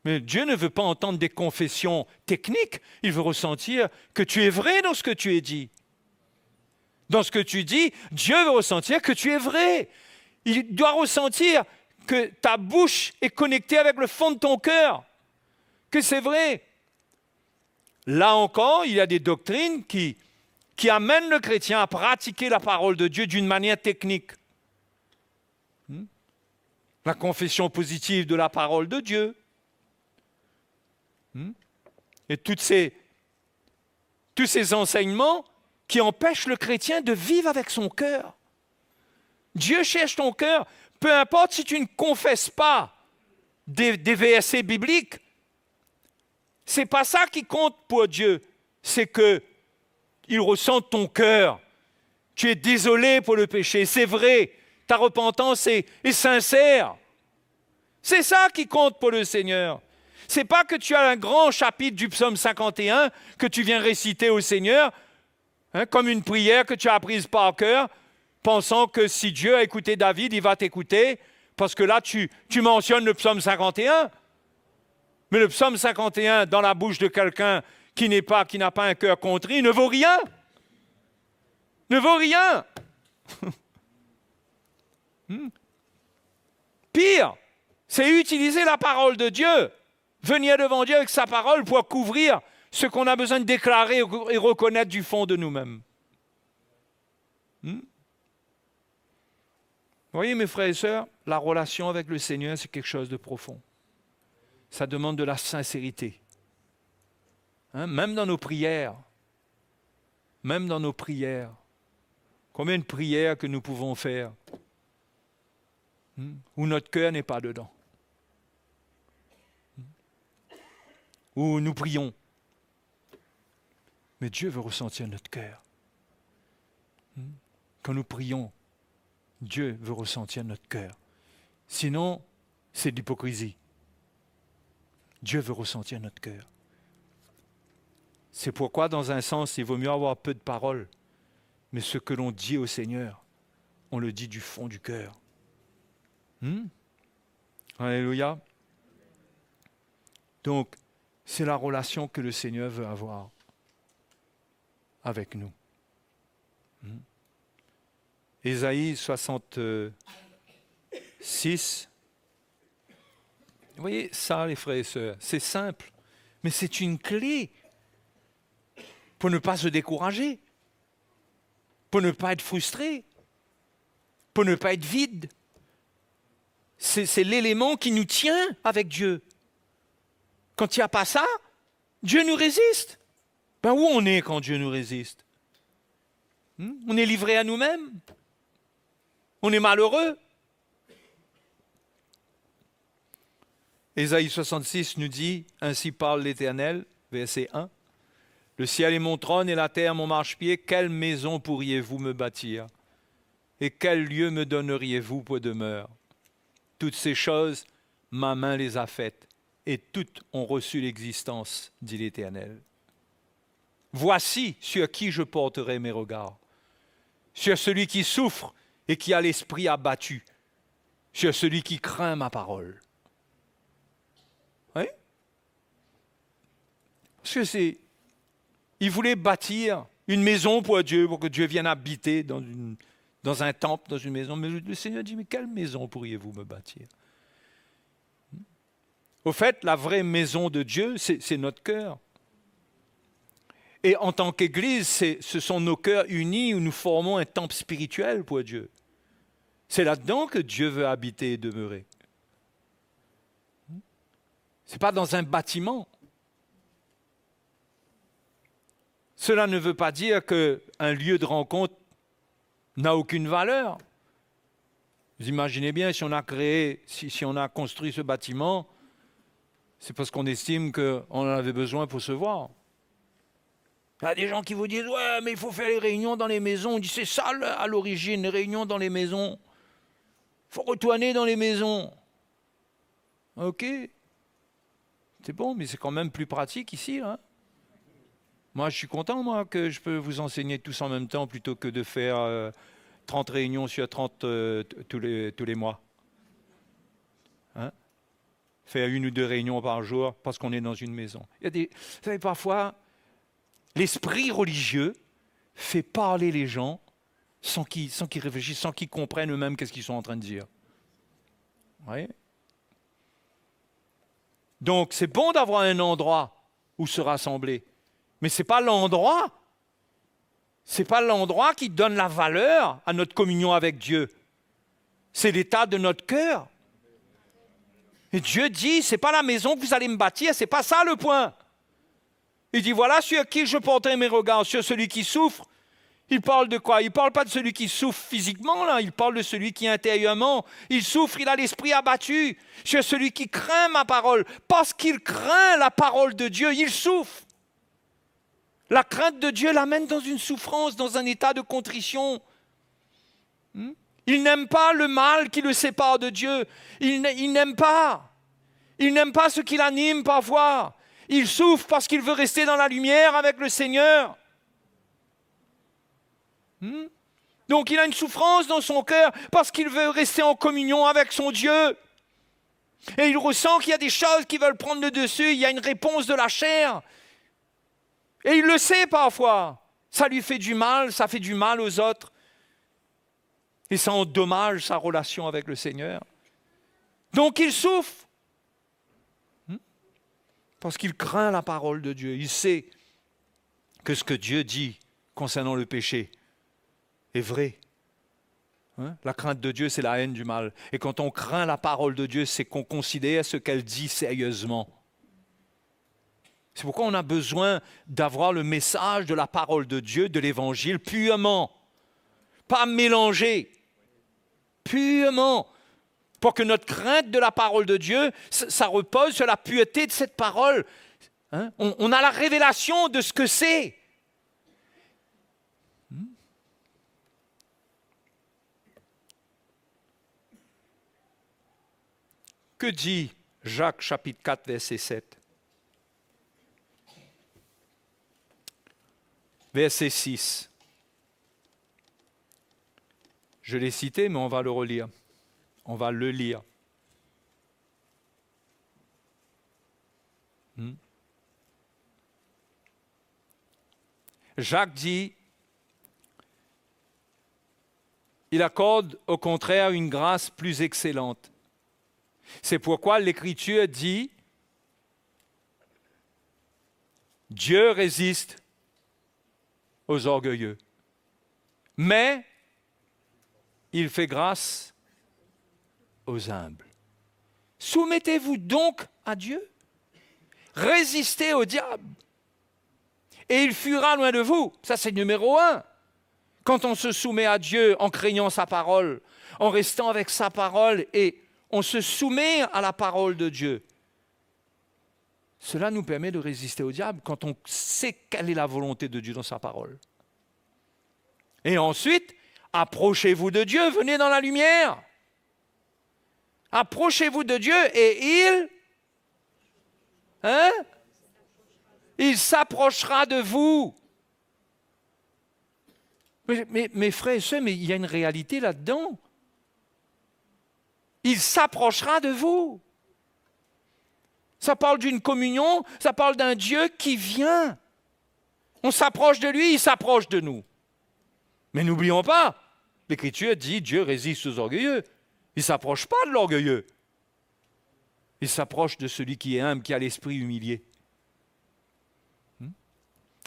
Mais Dieu ne veut pas entendre des confessions techniques. Il veut ressentir que tu es vrai dans ce que tu es dit. Dans ce que tu dis, Dieu veut ressentir que tu es vrai. Il doit ressentir que ta bouche est connectée avec le fond de ton cœur, que c'est vrai. Là encore, il y a des doctrines qui amènent le chrétien à pratiquer la parole de Dieu d'une manière technique. La confession positive de la parole de Dieu. Et tous ces enseignements qui empêchent le chrétien de vivre avec son cœur. Dieu cherche ton cœur. Peu importe si tu ne confesses pas des versets bibliques, c'est pas ça qui compte pour Dieu. C'est qu'il ressent ton cœur. Tu es désolé pour le péché, c'est vrai. Ta repentance est sincère. C'est ça qui compte pour le Seigneur. C'est pas que tu as un grand chapitre du psaume 51 que tu viens réciter au Seigneur, comme une prière que tu as apprise par cœur, pensant que si Dieu a écouté David, il va t'écouter, parce que là, tu mentionnes le psaume 51. Mais le psaume 51, dans la bouche de quelqu'un qui n'a pas un cœur contrit, ne vaut rien. Ne vaut rien. Pire, c'est utiliser la parole de Dieu, venir devant Dieu avec sa parole pour couvrir ce qu'on a besoin de déclarer et reconnaître du fond de nous-mêmes. Vous voyez, mes frères et sœurs, la relation avec le Seigneur, c'est quelque chose de profond. Ça demande de la sincérité. Même dans nos prières. Même dans nos prières. Combien de prières que nous pouvons faire où notre cœur n'est pas dedans. Où nous prions. Mais Dieu veut ressentir notre cœur. Quand nous prions, Dieu veut ressentir notre cœur. Sinon, c'est de l'hypocrisie. Dieu veut ressentir notre cœur. C'est pourquoi, dans un sens, il vaut mieux avoir peu de paroles. Mais ce que l'on dit au Seigneur, on le dit du fond du cœur. Alléluia. Donc, c'est la relation que le Seigneur veut avoir avec nous. Ésaïe 66. Vous voyez ça, les frères et sœurs, c'est simple, mais c'est une clé pour ne pas se décourager, pour ne pas être frustré, pour ne pas être vide. C'est l'élément qui nous tient avec Dieu. Quand il n'y a pas ça, Dieu nous résiste. Ben où on est quand Dieu nous résiste? On est livré à nous-mêmes. On est malheureux. Ésaïe 66 nous dit, ainsi parle l'Éternel, verset 1. Le ciel est mon trône et la terre mon marchepied. Quelle maison pourriez-vous me bâtir? Et quel lieu me donneriez-vous pour demeure? Toutes ces choses, ma main les a faites, et toutes ont reçu l'existence, dit l'Éternel. Voici sur qui je porterai mes regards, sur celui qui souffre et qui a l'esprit abattu, sur celui qui craint ma parole. Oui? Parce que il voulait bâtir une maison pour Dieu, pour que Dieu vienne habiter dans un temple, dans une maison. Mais le Seigneur dit, mais quelle maison pourriez-vous me bâtir? Au fait, la vraie maison de Dieu, c'est notre cœur. Et en tant qu'Église, ce sont nos cœurs unis où nous formons un temple spirituel pour Dieu. C'est là-dedans que Dieu veut habiter et demeurer. Ce n'est pas dans un bâtiment. Cela ne veut pas dire qu'un lieu de rencontre n'a aucune valeur. Vous imaginez bien, si on a construit ce bâtiment, c'est parce qu'on estime qu'on en avait besoin pour se voir. Il y a des gens qui vous disent « Ouais, mais il faut faire les réunions dans les maisons. » On dit « C'est ça à l'origine, les réunions dans les maisons. Il faut retourner dans les maisons. » Ok. C'est bon, mais c'est quand même plus pratique ici, là. Moi, je suis content, que je peux vous enseigner tous en même temps plutôt que de faire 30 réunions sur 30 tous les mois. Hein? Faire 1 ou 2 réunions par jour parce qu'on est dans une maison. Vous savez, parfois, l'esprit religieux fait parler les gens sans qu'ils réfléchissent, sans qu'ils comprennent eux-mêmes qu'est-ce qu'ils sont en train de dire. Oui. Donc, c'est bon d'avoir un endroit où se rassembler. Mais ce n'est pas l'endroit. Ce n'est pas l'endroit qui donne la valeur à notre communion avec Dieu. C'est l'état de notre cœur. Et Dieu dit, ce n'est pas la maison que vous allez me bâtir, ce n'est pas ça le point. Il dit, voilà sur qui je porterai mes regards, sur celui qui souffre. Il parle de quoi? Il ne parle pas de celui qui souffre physiquement, là. Il parle de celui qui intérieurement, il souffre, il a l'esprit abattu. Sur celui qui craint ma parole. Parce qu'il craint la parole de Dieu, il souffre. La crainte de Dieu l'amène dans une souffrance, dans un état de contrition. Il n'aime pas le mal qui le sépare de Dieu. Il n'aime pas. Il n'aime pas ce qui l'anime parfois. Il souffre parce qu'il veut rester dans la lumière avec le Seigneur. Donc il a une souffrance dans son cœur parce qu'il veut rester en communion avec son Dieu. Et il ressent qu'il y a des choses qui veulent prendre le dessus. Il y a une réponse de la chair. Et il le sait parfois. Ça lui fait du mal, ça fait du mal aux autres. Et ça endommage sa relation avec le Seigneur. Donc il souffre. Parce qu'il craint la parole de Dieu. Il sait que ce que Dieu dit concernant le péché est vrai. La crainte de Dieu, c'est la haine du mal. Et quand on craint la parole de Dieu, c'est qu'on considère ce qu'elle dit sérieusement. C'est pourquoi on a besoin d'avoir le message de la parole de Dieu, de l'Évangile, purement pas mélangé, purement, pour que notre crainte de la parole de Dieu, ça repose sur la pureté de cette parole. Hein? On a la révélation de ce que c'est. Que dit Jacques chapitre 4, verset 7? Verset 6. Je l'ai cité, mais on va le relire. On va le lire. Jacques dit, il accorde au contraire une grâce plus excellente. C'est pourquoi l'Écriture dit, Dieu résiste aux orgueilleux, mais il fait grâce aux humbles. Soumettez-vous donc à Dieu, résistez au diable, et il fuira loin de vous. Ça, c'est numéro 1. Quand on se soumet à Dieu en craignant sa parole, en restant avec sa parole, et on se soumet à la parole de Dieu, cela nous permet de résister au diable quand on sait quelle est la volonté de Dieu dans sa parole. Et ensuite, approchez-vous de Dieu, venez dans la lumière. Approchez-vous de Dieu et il s'approchera de vous. Mais mes frères et sœurs, mais il y a une réalité là-dedans. Il s'approchera de vous. Ça parle d'une communion, ça parle d'un Dieu qui vient. On s'approche de lui, il s'approche de nous. Mais n'oublions pas, l'Écriture dit Dieu résiste aux orgueilleux. Il ne s'approche pas de l'orgueilleux. Il s'approche de celui qui est humble, qui a l'esprit humilié.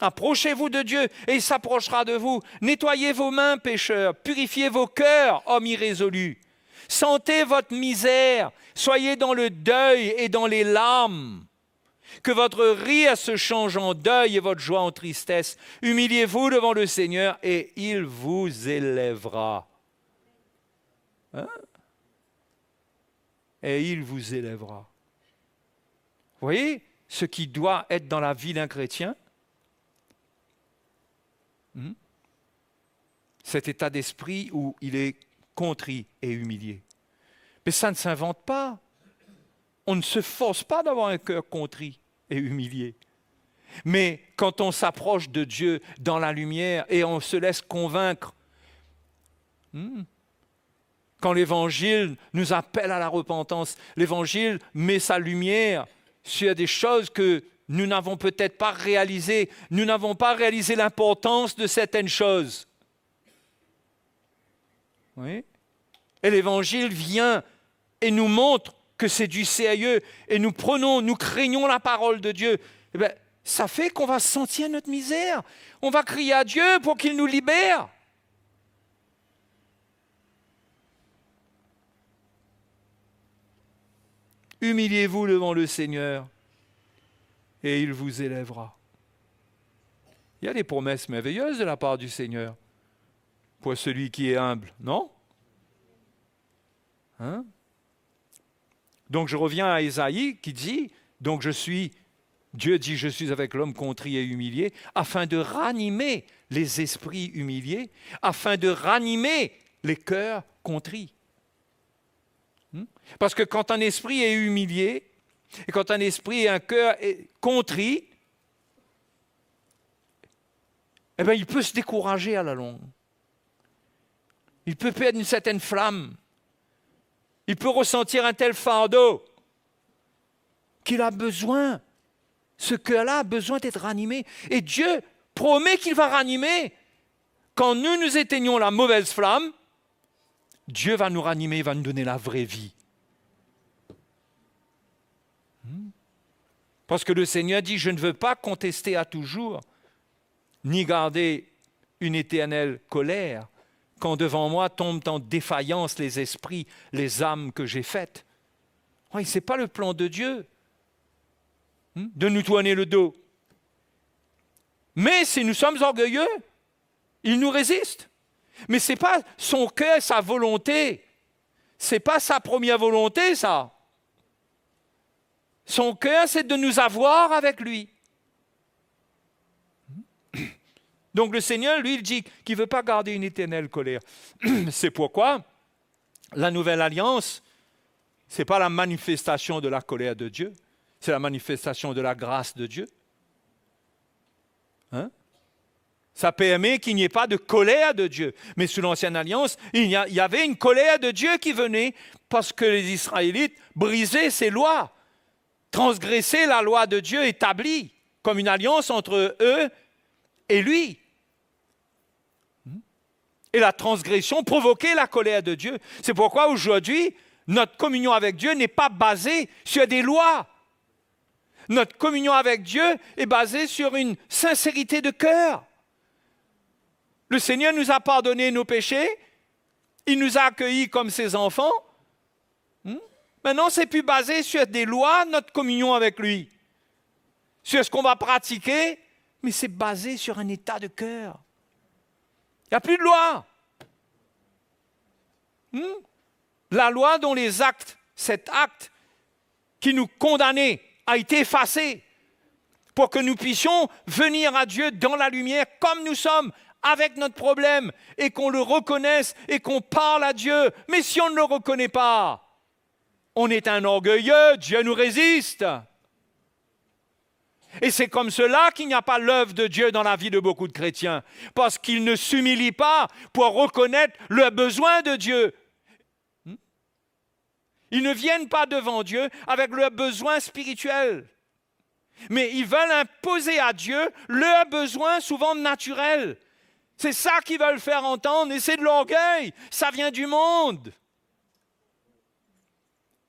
Approchez-vous de Dieu et il s'approchera de vous. Nettoyez vos mains, pécheurs. Purifiez vos cœurs, hommes irrésolus. Sentez votre misère. Soyez dans le deuil et dans les larmes. Que votre rire se change en deuil et votre joie en tristesse. Humiliez-vous devant le Seigneur et il vous élèvera. Et il vous élèvera. Vous voyez ce qui doit être dans la vie d'un chrétien? Cet état d'esprit où il est contrit et humilié. Mais ça ne s'invente pas. On ne se force pas d'avoir un cœur contrit et humilié. Mais quand on s'approche de Dieu dans la lumière et on se laisse convaincre, quand l'Évangile nous appelle à la repentance, l'Évangile met sa lumière sur des choses que nous n'avons peut-être pas réalisées. Nous n'avons pas réalisé l'importance de certaines choses. Oui. Et l'Évangile vient et nous montre que c'est du sérieux. Et nous craignons la parole de Dieu. Eh bien, ça fait qu'on va sentir notre misère. On va crier à Dieu pour qu'il nous libère. Humiliez-vous devant le Seigneur et il vous élèvera. Il y a des promesses merveilleuses de la part du Seigneur pour celui qui est humble, non? Donc je reviens à Ésaïe qui dit, donc Dieu dit, je suis avec l'homme contrit et humilié, afin de ranimer les esprits humiliés, afin de ranimer les cœurs contrits. Parce que quand un esprit est humilié, et quand un esprit et un cœur est contrit, eh bien, il peut se décourager à la longue. Il peut perdre une certaine flamme. Il peut ressentir un tel fardeau qu'il a besoin, ce cœur-là a besoin d'être ranimé. Et Dieu promet qu'il va ranimer. Quand nous éteignons la mauvaise flamme, Dieu va nous ranimer, il va nous donner la vraie vie. Parce que le Seigneur dit, je ne veux pas contester à toujours, ni garder une éternelle colère, quand devant moi tombent en défaillance les esprits, les âmes que j'ai faites. Oui, ce n'est pas le plan de Dieu de nous tourner le dos. Mais si nous sommes orgueilleux, il nous résiste. Mais ce n'est pas son cœur, sa volonté. Ce n'est pas sa première volonté, ça. Son cœur, c'est de nous avoir avec lui. Donc le Seigneur, lui, il dit qu'il ne veut pas garder une éternelle colère. C'est pourquoi la nouvelle alliance, ce n'est pas la manifestation de la colère de Dieu, c'est la manifestation de la grâce de Dieu. Hein? Ça permet qu'il n'y ait pas de colère de Dieu. Mais sous l'ancienne alliance, il y avait une colère de Dieu qui venait parce que les Israélites brisaient ses lois, transgressaient la loi de Dieu établie comme une alliance entre eux et lui. Et la transgression provoquait la colère de Dieu. C'est pourquoi aujourd'hui, notre communion avec Dieu n'est pas basée sur des lois. Notre communion avec Dieu est basée sur une sincérité de cœur. Le Seigneur nous a pardonné nos péchés, il nous a accueillis comme ses enfants. Maintenant, ce n'est plus basé sur des lois, notre communion avec lui, sur ce qu'on va pratiquer, mais c'est basé sur un état de cœur. Il n'y a plus de loi. La loi dont les actes, cet acte qui nous condamnait, a été effacé pour que nous puissions venir à Dieu dans la lumière comme nous sommes, avec notre problème, et qu'on le reconnaisse et qu'on parle à Dieu. Mais si on ne le reconnaît pas, on est un orgueilleux, Dieu nous résiste. Et c'est comme cela qu'il n'y a pas l'œuvre de Dieu dans la vie de beaucoup de chrétiens, parce qu'ils ne s'humilient pas pour reconnaître le besoin de Dieu. Ils ne viennent pas devant Dieu avec leurs besoins spirituels, mais ils veulent imposer à Dieu leurs besoins souvent naturels. C'est ça qu'ils veulent faire entendre, et c'est de l'orgueil. Ça vient du monde.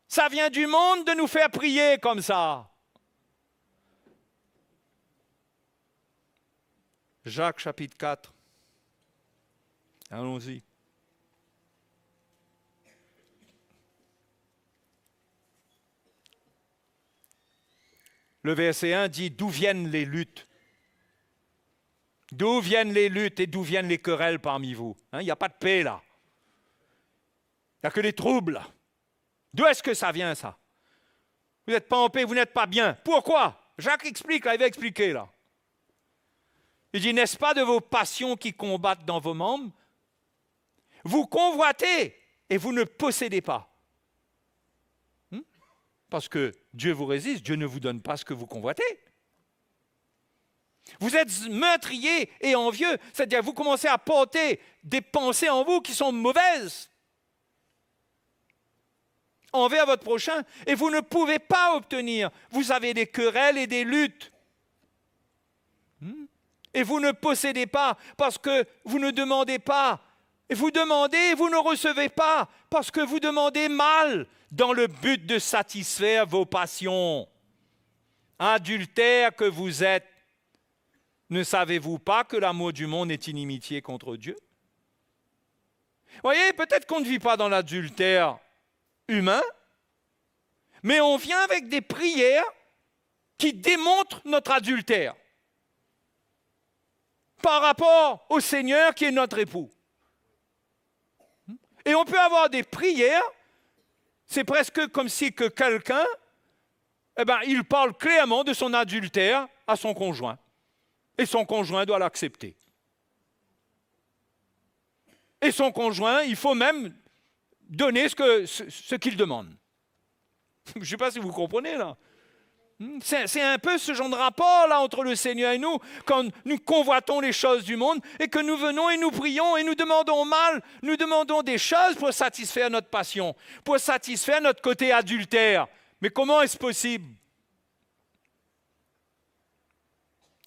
Ça vient du monde de nous faire prier comme ça. Jacques chapitre 4. Allons-y. Le verset 1 dit « D'où viennent les luttes ?» D'où viennent les luttes et d'où viennent les querelles parmi vous? Il n'y a pas de paix là. Il n'y a que des troubles. D'où est-ce que ça vient ça? Vous n'êtes pas en paix, vous n'êtes pas bien. Pourquoi? Jacques explique, là, il va expliquer là. Il dit, n'est-ce pas de vos passions qui combattent dans vos membres? Vous convoitez et vous ne possédez pas. Parce que Dieu vous résiste, Dieu ne vous donne pas ce que vous convoitez. Vous êtes meurtrier et envieux, c'est-à-dire vous commencez à porter des pensées en vous qui sont mauvaises envers votre prochain, et vous ne pouvez pas obtenir. Vous avez des querelles et des luttes. Et vous ne possédez pas parce que vous ne demandez pas. Et vous demandez et vous ne recevez pas parce que vous demandez mal dans le but de satisfaire vos passions. Adultères que vous êtes, ne savez-vous pas que l'amour du monde est inimitié contre Dieu? Voyez, peut-être qu'on ne vit pas dans l'adultère humain, mais on vient avec des prières qui démontrent notre adultère par rapport au Seigneur qui est notre époux. Et on peut avoir des prières, c'est presque comme si que quelqu'un, il parle clairement de son adultère à son conjoint. Et son conjoint doit l'accepter. Et son conjoint, il faut même donner ce qu'il demande. Je ne sais pas si vous comprenez là. C'est un peu ce genre de rapport là entre le Seigneur et nous, quand nous convoitons les choses du monde et que nous venons et nous prions et nous demandons mal, nous demandons des choses pour satisfaire notre passion, pour satisfaire notre côté adultère. Mais comment est-ce possible?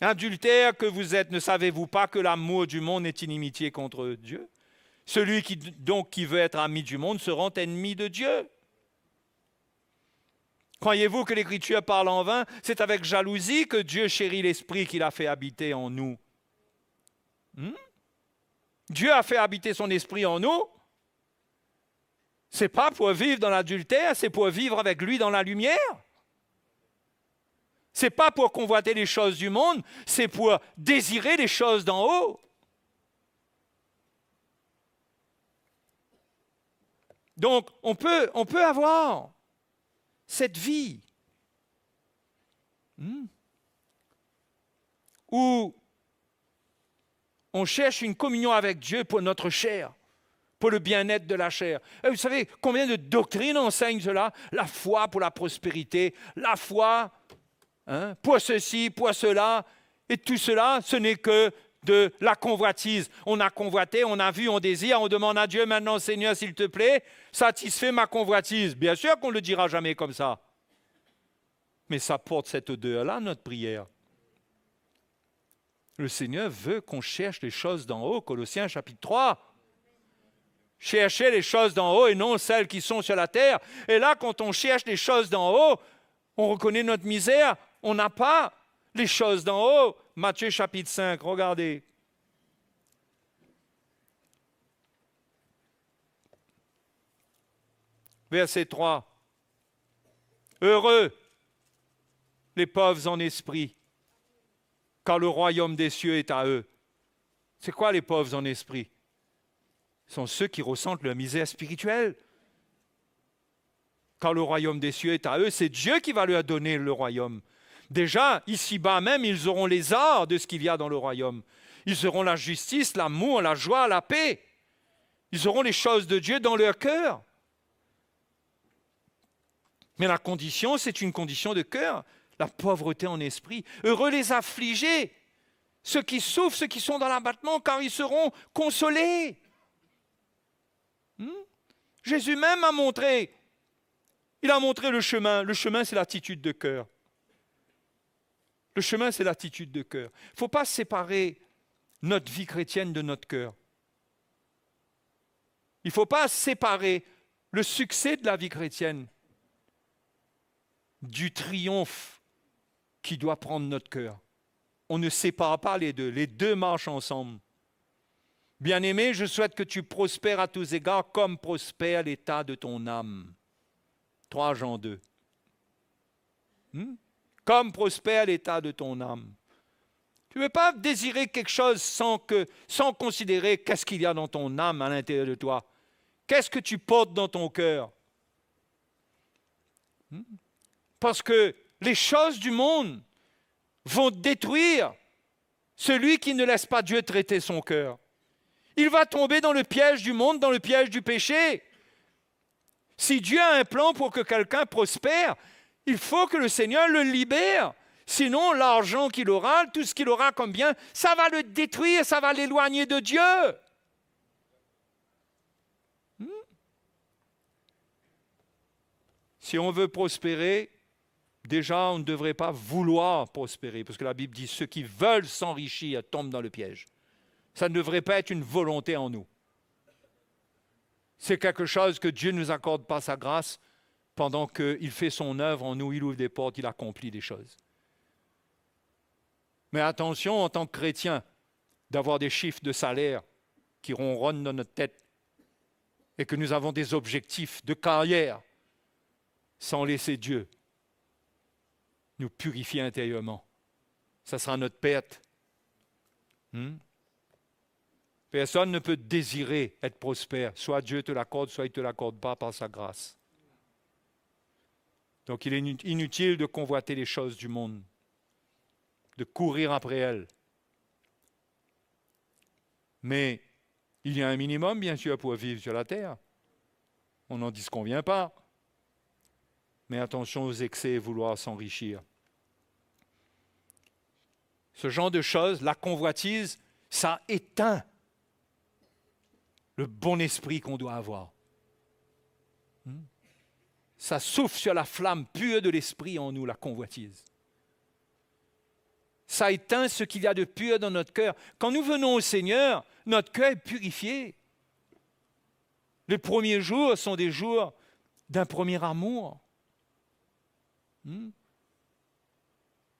Adultère que vous êtes, ne savez-vous pas que l'amour du monde est inimitié contre Dieu? Celui qui veut être ami du monde se rend ennemi de Dieu. Croyez-vous que l'Écriture parle en vain? C'est avec jalousie que Dieu chérit l'esprit qu'il a fait habiter en nous. Dieu a fait habiter son esprit en nous. Ce n'est pas pour vivre dans l'adultère, c'est pour vivre avec lui dans la lumière. Ce n'est pas pour convoiter les choses du monde, c'est pour désirer les choses d'en haut. Donc, on peut avoir cette vie où on cherche une communion avec Dieu pour notre chair, pour le bien-être de la chair. Et vous savez combien de doctrines enseignent cela? La foi pour la prospérité, la foi pour ceci, pour cela. Et tout cela, ce n'est que de la convoitise. On a convoité, on a vu, on désire, on demande à Dieu maintenant, Seigneur, s'il te plaît, satisfais ma convoitise. Bien sûr qu'on ne le dira jamais comme ça. Mais ça porte cette odeur-là, notre prière. Le Seigneur veut qu'on cherche les choses d'en haut, Colossiens chapitre 3. Cherchez les choses d'en haut et non celles qui sont sur la terre. Et là, quand on cherche les choses d'en haut, on reconnaît notre misère, on n'a pas les choses d'en haut. Matthieu chapitre 5, regardez. Verset 3. Heureux les pauvres en esprit, car le royaume des cieux est à eux. C'est quoi les pauvres en esprit? Ce sont ceux qui ressentent leur misère spirituelle. Car le royaume des cieux est à eux, c'est Dieu qui va leur donner le royaume. Déjà, ici-bas même, ils auront les arts de ce qu'il y a dans le royaume. Ils auront la justice, l'amour, la joie, la paix. Ils auront les choses de Dieu dans leur cœur. Mais la condition, c'est une condition de cœur. La pauvreté en esprit. Heureux les affligés, ceux qui souffrent, ceux qui sont dans l'abattement, car ils seront consolés. Jésus même a montré, il a montré le chemin. Le chemin, c'est l'attitude de cœur. Le chemin, c'est l'attitude de cœur. Il ne faut pas séparer notre vie chrétienne de notre cœur. Il ne faut pas séparer le succès de la vie chrétienne du triomphe qui doit prendre notre cœur. On ne sépare pas les deux marchent ensemble. Bien-aimé, je souhaite que tu prospères à tous égards comme prospère l'état de ton âme. 3 Jean 2. Comme prospère l'état de ton âme. Tu ne peux pas désirer quelque chose sans considérer qu'est-ce qu'il y a dans ton âme à l'intérieur de toi. Qu'est-ce que tu portes dans ton cœur? Parce que les choses du monde vont détruire celui qui ne laisse pas Dieu traiter son cœur. Il va tomber dans le piège du monde, dans le piège du péché. Si Dieu a un plan pour que quelqu'un prospère, il faut que le Seigneur le libère. Sinon, l'argent qu'il aura, tout ce qu'il aura comme bien, ça va le détruire, ça va l'éloigner de Dieu. Si on veut prospérer, déjà, on ne devrait pas vouloir prospérer, parce que la Bible dit ceux qui veulent s'enrichir tombent dans le piège. Ça ne devrait pas être une volonté en nous. C'est quelque chose que Dieu nous accorde par sa grâce pendant qu'il fait son œuvre en nous, il ouvre des portes, il accomplit des choses. Mais attention, en tant que chrétien, d'avoir des chiffres de salaire qui ronronnent dans notre tête et que nous avons des objectifs de carrière sans laisser Dieu nous purifier intérieurement. Ça sera notre perte. Personne ne peut désirer être prospère. Soit Dieu te l'accorde, soit il ne te l'accorde pas par sa grâce. Donc il est inutile de convoiter les choses du monde, de courir après elles. Mais il y a un minimum, bien sûr, pour vivre sur la terre. On n'en disconvient pas. Mais attention aux excès et vouloir s'enrichir. Ce genre de choses, la convoitise, ça éteint le bon esprit qu'on doit avoir. Ça souffle sur la flamme pure de l'esprit en nous, la convoitise. Ça éteint ce qu'il y a de pur dans notre cœur. Quand nous venons au Seigneur, notre cœur est purifié. Les premiers jours sont des jours d'un premier amour.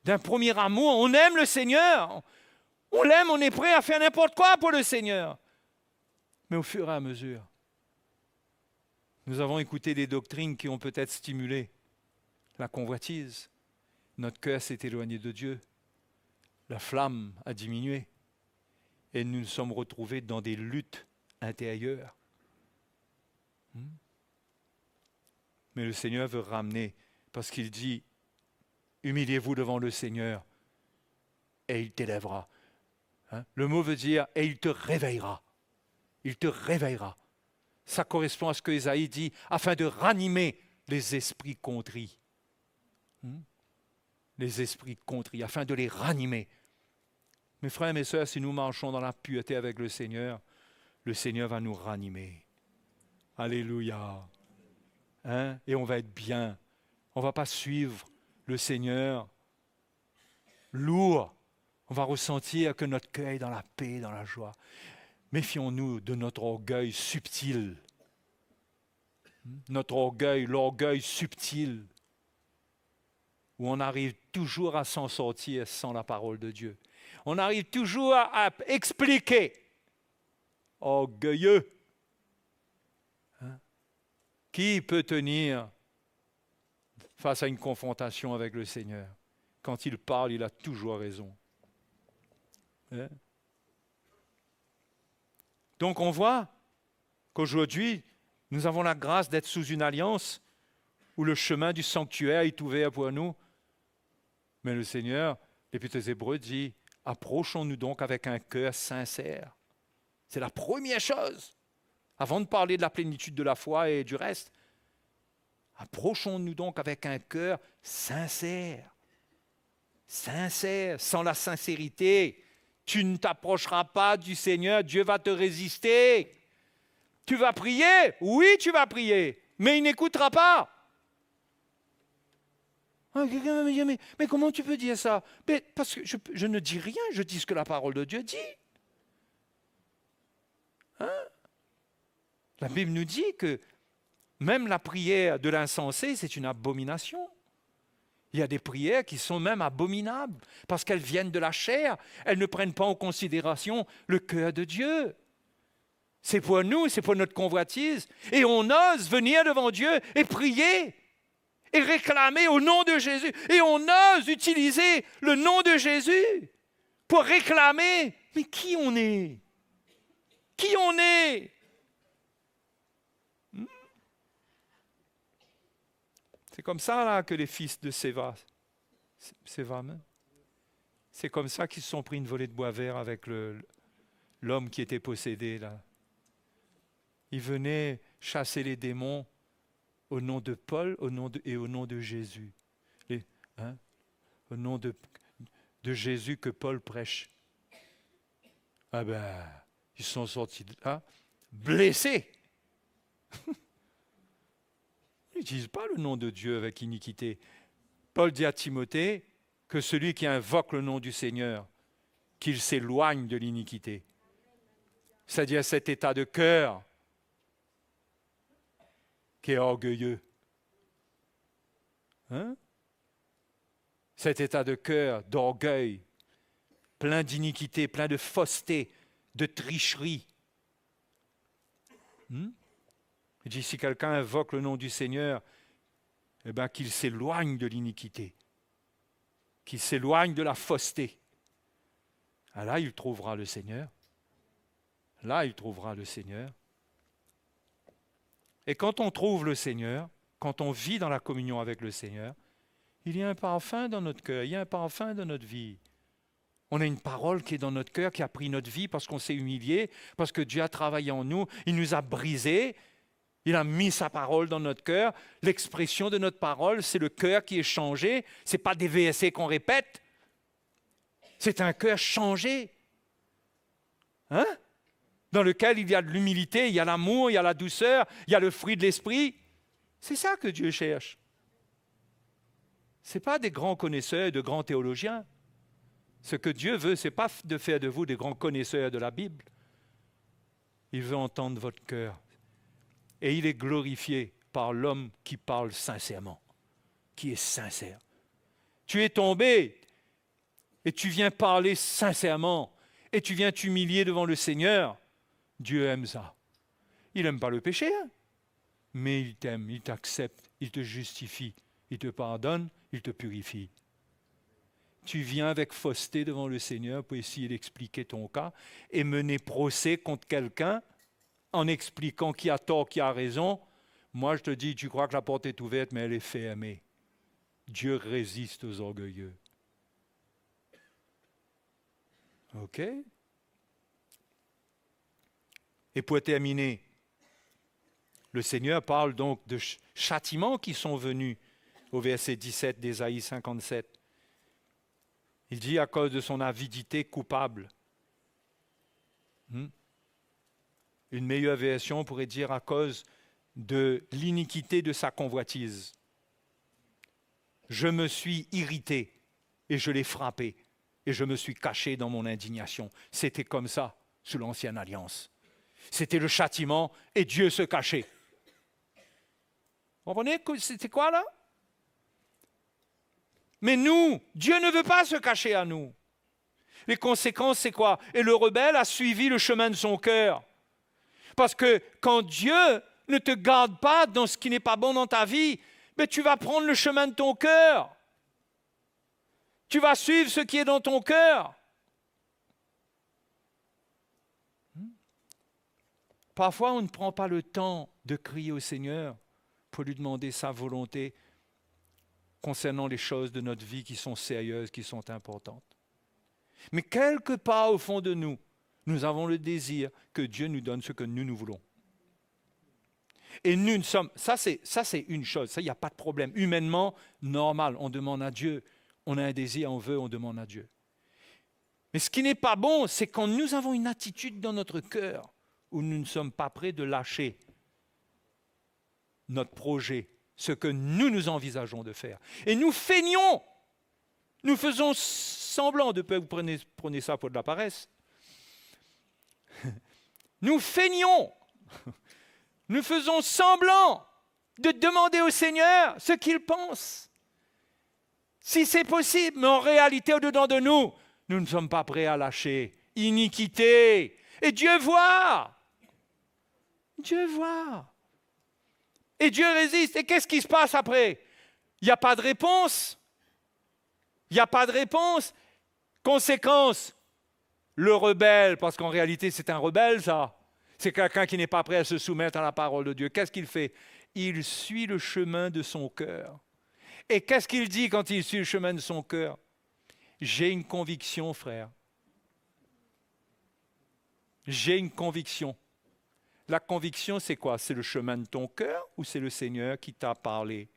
D'un premier amour. On aime le Seigneur. On l'aime, on est prêt à faire n'importe quoi pour le Seigneur. Mais au fur et à mesure, nous avons écouté des doctrines qui ont peut-être stimulé la convoitise. Notre cœur s'est éloigné de Dieu. La flamme a diminué. Et nous nous sommes retrouvés dans des luttes intérieures. Mais le Seigneur veut ramener, parce qu'il dit, humiliez-vous devant le Seigneur et il t'élèvera. Hein? Le mot veut dire, et il te réveillera. Il te réveillera. Ça correspond à ce que Ésaïe dit, afin de ranimer les esprits contrits. Les esprits contrits, afin de les ranimer. Mes frères et mes sœurs, si nous marchons dans la pureté avec le Seigneur va nous ranimer. Alléluia. Hein? Et on va être bien. On ne va pas suivre le Seigneur lourd. On va ressentir que notre cœur est dans la paix, dans la joie. Méfions-nous de notre orgueil subtil. Notre orgueil, l'orgueil subtil, où on arrive toujours à s'en sortir sans la parole de Dieu. On arrive toujours à expliquer. Orgueilleux. Hein? Qui peut tenir face à une confrontation avec le Seigneur? Quand il parle, il a toujours raison. Hein? Donc on voit qu'aujourd'hui, nous avons la grâce d'être sous une alliance où le chemin du sanctuaire est ouvert pour nous. Mais le Seigneur, l'Épître aux Hébreux dit, approchons-nous donc avec un cœur sincère. C'est la première chose. Avant de parler de la plénitude de la foi et du reste, approchons-nous donc avec un cœur sincère. Sincère, sans la sincérité, tu ne t'approcheras pas du Seigneur, Dieu va te résister. Tu vas prier, oui tu vas prier, mais il n'écoutera pas. Quelqu'un va me dire, mais comment tu peux dire ça? Parce que je ne dis rien, je dis ce que la parole de Dieu dit. Hein? La Bible nous dit que même la prière de l'insensé, c'est une abomination. Il y a des prières qui sont même abominables, parce qu'elles viennent de la chair, elles ne prennent pas en considération le cœur de Dieu. C'est pour nous, c'est pour notre convoitise. Et on ose venir devant Dieu et prier et réclamer au nom de Jésus. Et on ose utiliser le nom de Jésus pour réclamer. Mais qui on est? Qui on est? C'est comme ça là, que les fils de Séva, c'est comme ça qu'ils se sont pris une volée de bois vert avec l'homme qui était possédé là. Ils venaient chasser les démons au nom de Paul et au nom de Jésus. Au nom de Jésus que Paul prêche. Ah ben, ils sont sortis de là blessés. Ils n'utilisent pas le nom de Dieu avec iniquité. Paul dit à Timothée que celui qui invoque le nom du Seigneur, qu'il s'éloigne de l'iniquité. C'est-à-dire cet état de cœur qui est orgueilleux. Hein? Cet état de cœur, d'orgueil, plein d'iniquité, plein de fausseté, de tricherie. Il dit, si quelqu'un invoque le nom du Seigneur, eh bien, qu'il s'éloigne de l'iniquité, qu'il s'éloigne de la fausseté. Ah là, il trouvera le Seigneur. Là, il trouvera le Seigneur. Et quand on trouve le Seigneur, quand on vit dans la communion avec le Seigneur, il y a un parfum dans notre cœur, il y a un parfum dans notre vie. On a une parole qui est dans notre cœur, qui a pris notre vie parce qu'on s'est humilié, parce que Dieu a travaillé en nous, il nous a brisés, il a mis sa parole dans notre cœur. L'expression de notre parole, c'est le cœur qui est changé, ce n'est pas des versets qu'on répète, c'est un cœur changé. Hein? Dans lequel il y a de l'humilité, il y a l'amour, il y a la douceur, il y a le fruit de l'esprit. C'est ça que Dieu cherche. Ce n'est pas des grands connaisseurs et de grands théologiens. Ce que Dieu veut, ce n'est pas de faire de vous des grands connaisseurs de la Bible. Il veut entendre votre cœur. Et il est glorifié par l'homme qui parle sincèrement, qui est sincère. Tu es tombé et tu viens parler sincèrement et tu viens t'humilier devant le Seigneur. Dieu aime ça. Il n'aime pas le péché, hein? Mais il t'aime, il t'accepte, il te justifie, il te pardonne, il te purifie. Tu viens avec fausseté devant le Seigneur pour essayer d'expliquer ton cas et mener procès contre quelqu'un en expliquant qui a tort, qui a raison. Moi, je te dis, tu crois que la porte est ouverte, mais elle est fermée. Dieu résiste aux orgueilleux. OK? Et pour terminer, le Seigneur parle donc de châtiments qui sont venus au verset 17 d'Ésaïe 57. Il dit à cause de son avidité coupable. Une meilleure version pourrait dire à cause de l'iniquité de sa convoitise. Je me suis irrité et je l'ai frappé et je me suis caché dans mon indignation. C'était comme ça sous l'Ancienne Alliance. C'était le châtiment et Dieu se cachait. Vous comprenez c'était quoi là? Mais nous, Dieu ne veut pas se cacher à nous. Les conséquences, c'est quoi? Et le rebelle a suivi le chemin de son cœur. Parce que quand Dieu ne te garde pas dans ce qui n'est pas bon dans ta vie, mais tu vas prendre le chemin de ton cœur. Tu vas suivre ce qui est dans ton cœur. Parfois, on ne prend pas le temps de crier au Seigneur pour lui demander sa volonté concernant les choses de notre vie qui sont sérieuses, qui sont importantes. Mais quelque part au fond de nous, nous avons le désir que Dieu nous donne ce que nous voulons. Et nous sommes, ça c'est une chose, ça il n'y a pas de problème. Humainement, normal, on demande à Dieu, on a un désir, on veut, on demande à Dieu. Mais ce qui n'est pas bon, c'est quand nous avons une attitude dans notre cœur où nous ne sommes pas prêts de lâcher notre projet, ce que nous envisageons de faire. Et nous feignons, nous faisons semblant de peur, vous prenez ça pour de la paresse. Nous feignons, nous faisons semblant de demander au Seigneur ce qu'il pense. Si c'est possible, mais en réalité, au-dedans de nous, nous ne sommes pas prêts à lâcher. Iniquité. Et Dieu voit. Dieu voit. Et Dieu résiste. Et qu'est-ce qui se passe après? Il n'y a pas de réponse. Il n'y a pas de réponse. Conséquence, le rebelle, parce qu'en réalité c'est un rebelle ça. C'est quelqu'un qui n'est pas prêt à se soumettre à la parole de Dieu. Qu'est-ce qu'il fait? Il suit le chemin de son cœur. Et qu'est-ce qu'il dit quand il suit le chemin de son cœur? J'ai une conviction, frère. J'ai une conviction. La conviction, c'est quoi? C'est le chemin de ton cœur ou c'est le Seigneur qui t'a parlé?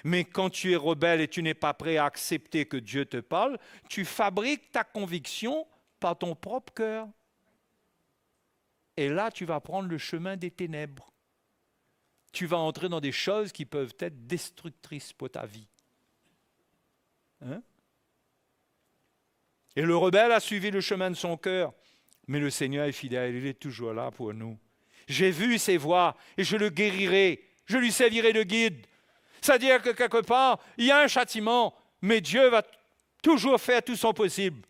Mais quand tu es rebelle et tu n'es pas prêt à accepter que Dieu te parle, tu fabriques ta conviction par ton propre cœur. Et là, tu vas prendre le chemin des ténèbres. Tu vas entrer dans des choses qui peuvent être destructrices pour ta vie. Hein? Et le rebelle a suivi le chemin de son cœur. Mais le Seigneur est fidèle, il est toujours là pour nous. J'ai vu ses voies et je le guérirai. Je lui servirai de guide. C'est-à-dire que quelque part, il y a un châtiment, mais Dieu va toujours faire tout son possible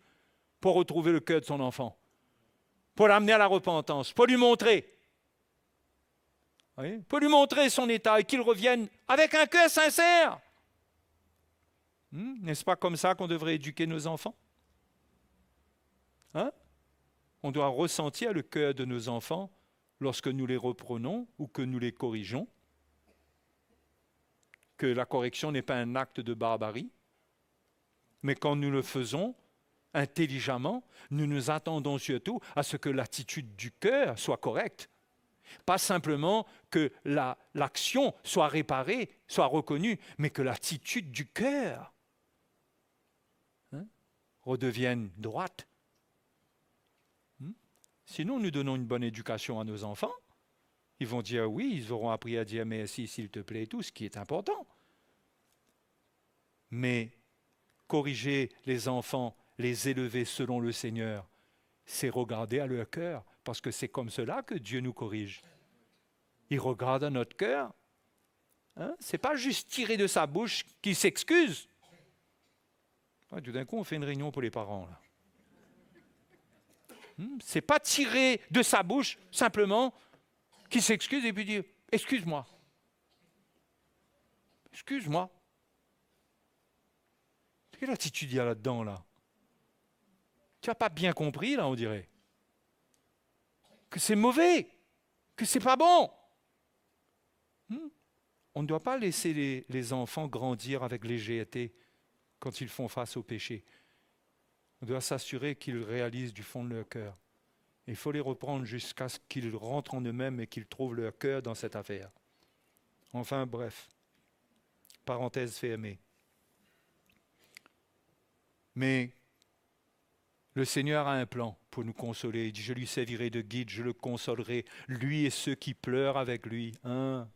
pour retrouver le cœur de son enfant, pour l'amener à la repentance, pour lui montrer, pour lui montrer son état et qu'il revienne avec un cœur sincère. N'est-ce pas comme ça qu'on devrait éduquer nos enfants? On doit ressentir le cœur de nos enfants lorsque nous les reprenons ou que nous les corrigeons. Que la correction n'est pas un acte de barbarie, mais quand nous le faisons intelligemment, nous nous attendons surtout à ce que l'attitude du cœur soit correcte. Pas simplement que l'action soit réparée, soit reconnue, mais que l'attitude du cœur redevienne droite. Sinon, nous donnons une bonne éducation à nos enfants. Ils vont dire oui, ils auront appris à dire merci, s'il te plaît, et tout, ce qui est important. Mais corriger les enfants, les élever selon le Seigneur, c'est regarder à leur cœur, parce que c'est comme cela que Dieu nous corrige. Il regarde à notre cœur. Ce n'est pas juste tirer de sa bouche qu'il s'excuse. Tout d'un coup, on fait une réunion pour les parents, là. Ce n'est pas tirer de sa bouche simplement qui s'excuse et puis dire « excuse-moi ». Excuse-moi. Quelle attitude il y a là-dedans, là? Tu n'as pas bien compris, là, on dirait. Que c'est mauvais, que c'est pas bon. On ne doit pas laisser les enfants grandir avec légèreté quand ils font face au péché. On doit s'assurer qu'ils réalisent du fond de leur cœur. Il faut les reprendre jusqu'à ce qu'ils rentrent en eux-mêmes et qu'ils trouvent leur cœur dans cette affaire. Enfin, bref, parenthèse fermée. Mais le Seigneur a un plan pour nous consoler. Il dit, je lui servirai de guide, je le consolerai, lui et ceux qui pleurent avec lui. Hein?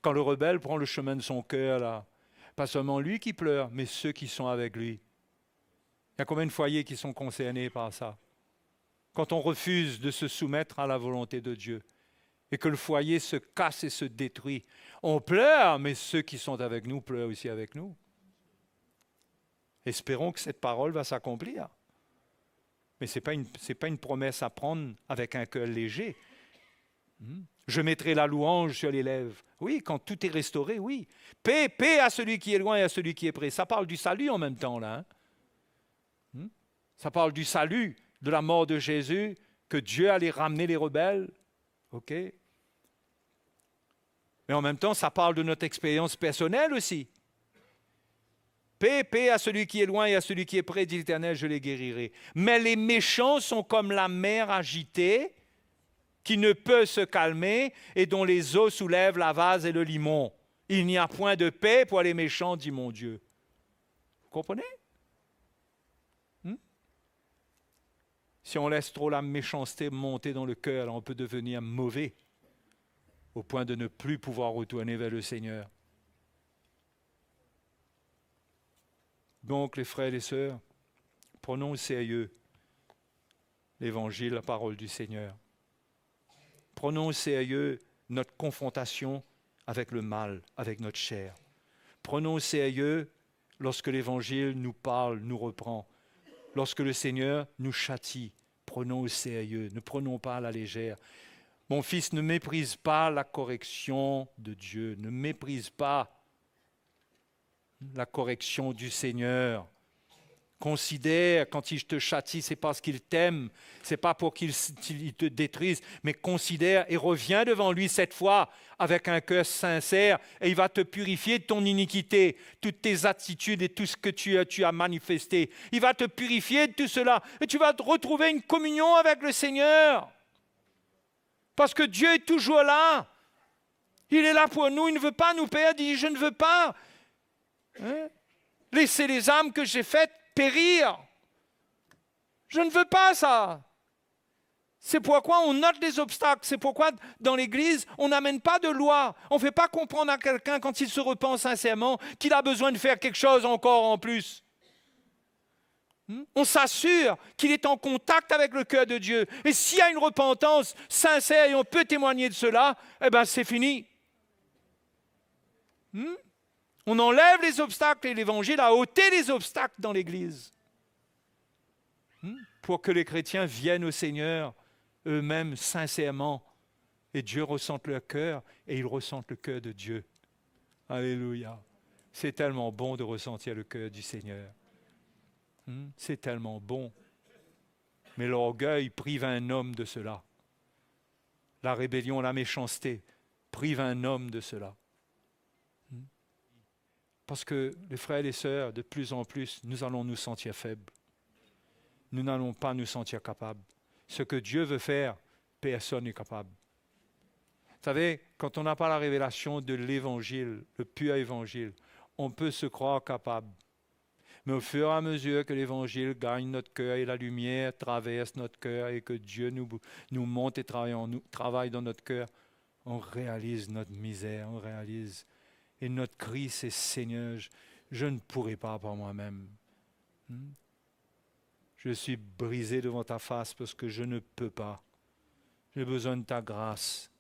Quand le rebelle prend le chemin de son cœur, là, pas seulement lui qui pleure, mais ceux qui sont avec lui. Il y a combien de foyers qui sont concernés par ça? Quand on refuse de se soumettre à la volonté de Dieu et que le foyer se casse et se détruit, on pleure, mais ceux qui sont avec nous pleurent aussi avec nous. Espérons que cette parole va s'accomplir. Mais ce n'est pas une promesse à prendre avec un cœur léger. Je mettrai la louange sur les lèvres. Oui, quand tout est restauré, oui. Paix, paix à celui qui est loin et à celui qui est près. Ça parle du salut en même temps, là. Ça parle du salut, de la mort de Jésus, que Dieu allait ramener les rebelles. OK? Mais en même temps, ça parle de notre expérience personnelle aussi. Paix, paix à celui qui est loin et à celui qui est près, dit l'Éternel, je les guérirai. Mais les méchants sont comme la mer agitée, qui ne peut se calmer et dont les eaux soulèvent la vase et le limon. Il n'y a point de paix pour les méchants, dit mon Dieu. Vous comprenez? Si on laisse trop la méchanceté monter dans le cœur, on peut devenir mauvais au point de ne plus pouvoir retourner vers le Seigneur. Donc, les frères et les sœurs, prenons au sérieux l'Évangile, la parole du Seigneur. Prenons au sérieux notre confrontation avec le mal, avec notre chair. Prenons au sérieux lorsque l'Évangile nous parle, nous reprend. Lorsque le Seigneur nous châtie, prenons au sérieux, ne prenons pas à la légère. Mon fils, ne méprise pas la correction de Dieu, ne méprise pas la correction du Seigneur. Considère, quand il te châtie, c'est parce qu'il t'aime, c'est pas pour qu'il te détruise, mais considère et reviens devant lui cette fois avec un cœur sincère et il va te purifier de ton iniquité, toutes tes attitudes et tout ce que tu as manifesté. Il va te purifier de tout cela et tu vas te retrouver une communion avec le Seigneur. Parce que Dieu est toujours là. Il est là pour nous, il ne veut pas nous perdre, il dit je ne veux pas laisser les âmes que j'ai faites périr. Je ne veux pas ça. C'est pourquoi on note les obstacles. C'est pourquoi dans l'Église, on n'amène pas de loi. On ne fait pas comprendre à quelqu'un quand il se repent sincèrement qu'il a besoin de faire quelque chose encore en plus. On s'assure qu'il est en contact avec le cœur de Dieu. Et s'il y a une repentance sincère et on peut témoigner de cela, eh bien c'est fini. On enlève les obstacles et l'Évangile a ôté les obstacles dans l'Église pour que les chrétiens viennent au Seigneur eux-mêmes sincèrement et Dieu ressente leur cœur et ils ressentent le cœur de Dieu. Alléluia. C'est tellement bon de ressentir le cœur du Seigneur. C'est tellement bon. Mais l'orgueil prive un homme de cela. La rébellion, la méchanceté prive un homme de cela. Parce que les frères et les sœurs, de plus en plus, nous allons nous sentir faibles. Nous n'allons pas nous sentir capables. Ce que Dieu veut faire, personne n'est capable. Vous savez, quand on n'a pas la révélation de l'Évangile, le pur Évangile, on peut se croire capable. Mais au fur et à mesure que l'Évangile gagne notre cœur et la lumière traverse notre cœur et que Dieu nous monte et travaille dans notre cœur, on réalise notre misère, on réalise. Et notre cri, c'est Seigneur, je ne pourrai pas par moi-même. Je suis brisé devant ta face parce que je ne peux pas. J'ai besoin de ta grâce.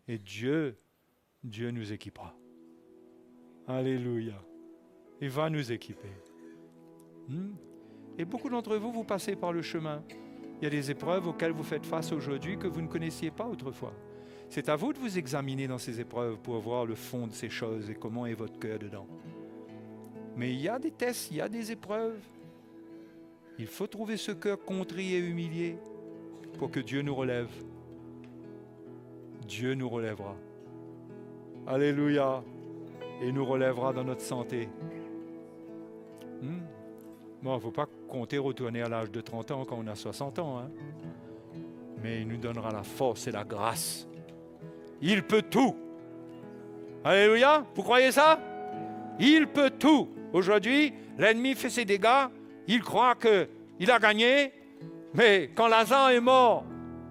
Et Dieu nous équipera. Alléluia. Il va nous équiper. Et beaucoup d'entre vous, vous passez par le chemin. Il y a des épreuves auxquelles vous faites face aujourd'hui que vous ne connaissiez pas autrefois. C'est à vous de vous examiner dans ces épreuves pour voir le fond de ces choses et comment est votre cœur dedans. Mais il y a des tests, il y a des épreuves. Il faut trouver ce cœur contrit et humilié pour que Dieu nous relève. Dieu nous relèvera. Alléluia. Et nous relèvera dans notre santé. Bon, il ne faut pas compter retourner à l'âge de 30 ans quand on a 60 ans. Hein? Mais il nous donnera la force et la grâce. Il peut tout. Alléluia. Vous croyez ça? Il peut tout. Aujourd'hui, l'ennemi fait ses dégâts. Il croit qu'il a gagné. Mais quand Lazare est mort,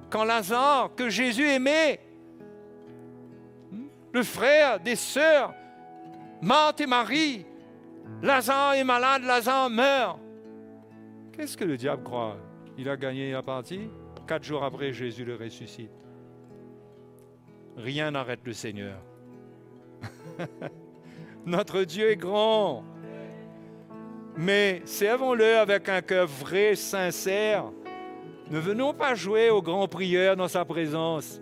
quand Lazare, que Jésus aimait, le frère des sœurs, Marthe et Marie, Lazare est malade, Lazare meurt. Qu'est-ce que le diable croit? Il a gagné, il est parti. 4 jours après, Jésus le ressuscite. Rien n'arrête le Seigneur. Notre Dieu est grand. Mais servons-le avec un cœur vrai, sincère. Ne venons pas jouer au grand prieur dans sa présence.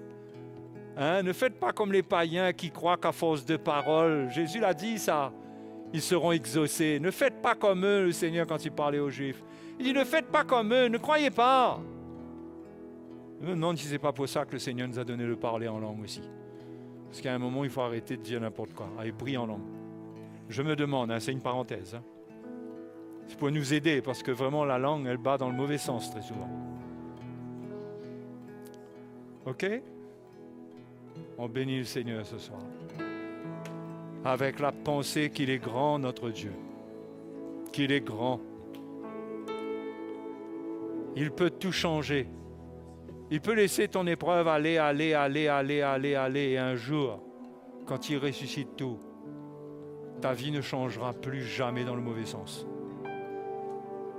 Hein? Ne faites pas comme les païens qui croient qu'à force de paroles, Jésus l'a dit ça, ils seront exaucés. Ne faites pas comme eux, le Seigneur, quand il parlait aux Juifs. Il dit, ne faites pas comme eux, ne croyez pas. Je me demande si ce n'est pas pour ça que le Seigneur nous a donné le parler en langue aussi. Parce qu'à un moment, il faut arrêter de dire n'importe quoi. Allez, prie en langue. Je me demande, hein, c'est une parenthèse. Hein. C'est pour nous aider, parce que vraiment, la langue, elle bat dans le mauvais sens très souvent. OK? On bénit le Seigneur ce soir. Avec la pensée qu'il est grand, notre Dieu. Qu'il est grand. Il peut tout changer. Il peut laisser ton épreuve aller. Et un jour, quand il ressuscite tout, ta vie ne changera plus jamais dans le mauvais sens.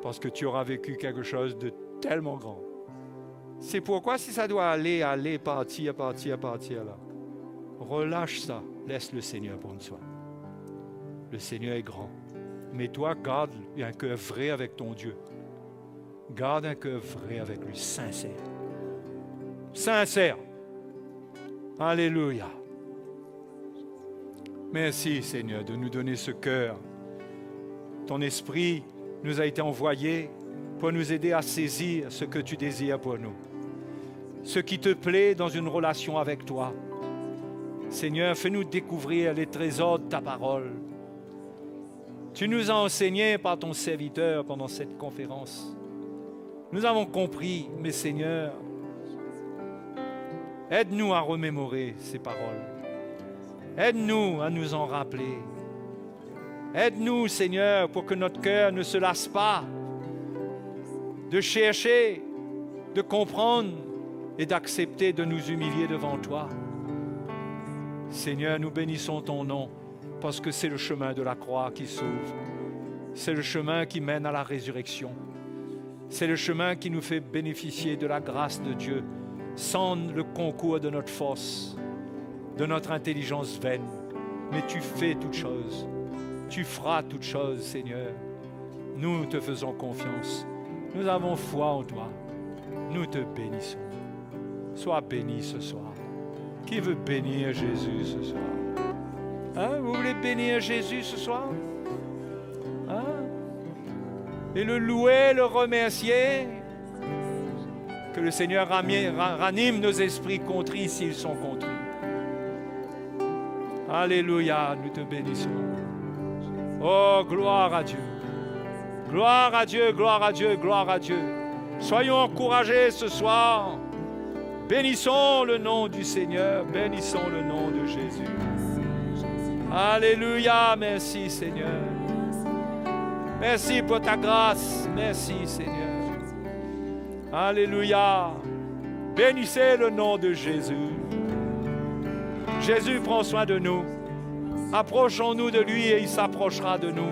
Parce que tu auras vécu quelque chose de tellement grand. C'est pourquoi si ça doit aller, partir là. Relâche ça. Laisse le Seigneur prendre soin. Le Seigneur est grand. Mais toi, garde un cœur vrai avec ton Dieu. Garde un cœur vrai avec lui, sincère. Sincère. Alléluia. Merci, Seigneur, de nous donner ce cœur. Ton esprit nous a été envoyé pour nous aider à saisir ce que tu désires pour nous. Ce qui te plaît dans une relation avec toi. Seigneur, fais-nous découvrir les trésors de ta parole. Tu nous as enseigné par ton serviteur pendant cette conférence. Nous avons compris, mais Seigneur, aide-nous à remémorer ces paroles. Aide-nous à nous en rappeler. Aide-nous, Seigneur, pour que notre cœur ne se lasse pas de chercher, de comprendre et d'accepter de nous humilier devant toi. Seigneur, nous bénissons ton nom parce que c'est le chemin de la croix qui sauve. C'est le chemin qui mène à la résurrection. C'est le chemin qui nous fait bénéficier de la grâce de Dieu sans le concours de notre force, de notre intelligence vaine. Mais tu fais toutes choses. Tu feras toutes choses, Seigneur. Nous te faisons confiance. Nous avons foi en toi. Nous te bénissons. Sois béni ce soir. Qui veut bénir Jésus ce soir? Hein? Vous voulez bénir Jésus ce soir? Hein? Et le louer, le remercier. Que le Seigneur ranime nos esprits contrits s'ils sont contrits. Alléluia, nous te bénissons. Oh, gloire à Dieu. Gloire à Dieu, gloire à Dieu, gloire à Dieu. Soyons encouragés ce soir. Bénissons le nom du Seigneur. Bénissons le nom de Jésus. Alléluia, merci Seigneur. Merci pour ta grâce. Merci Seigneur. Alléluia. Bénissez le nom de Jésus. Jésus prend soin de nous. Approchons-nous de lui et il s'approchera de nous.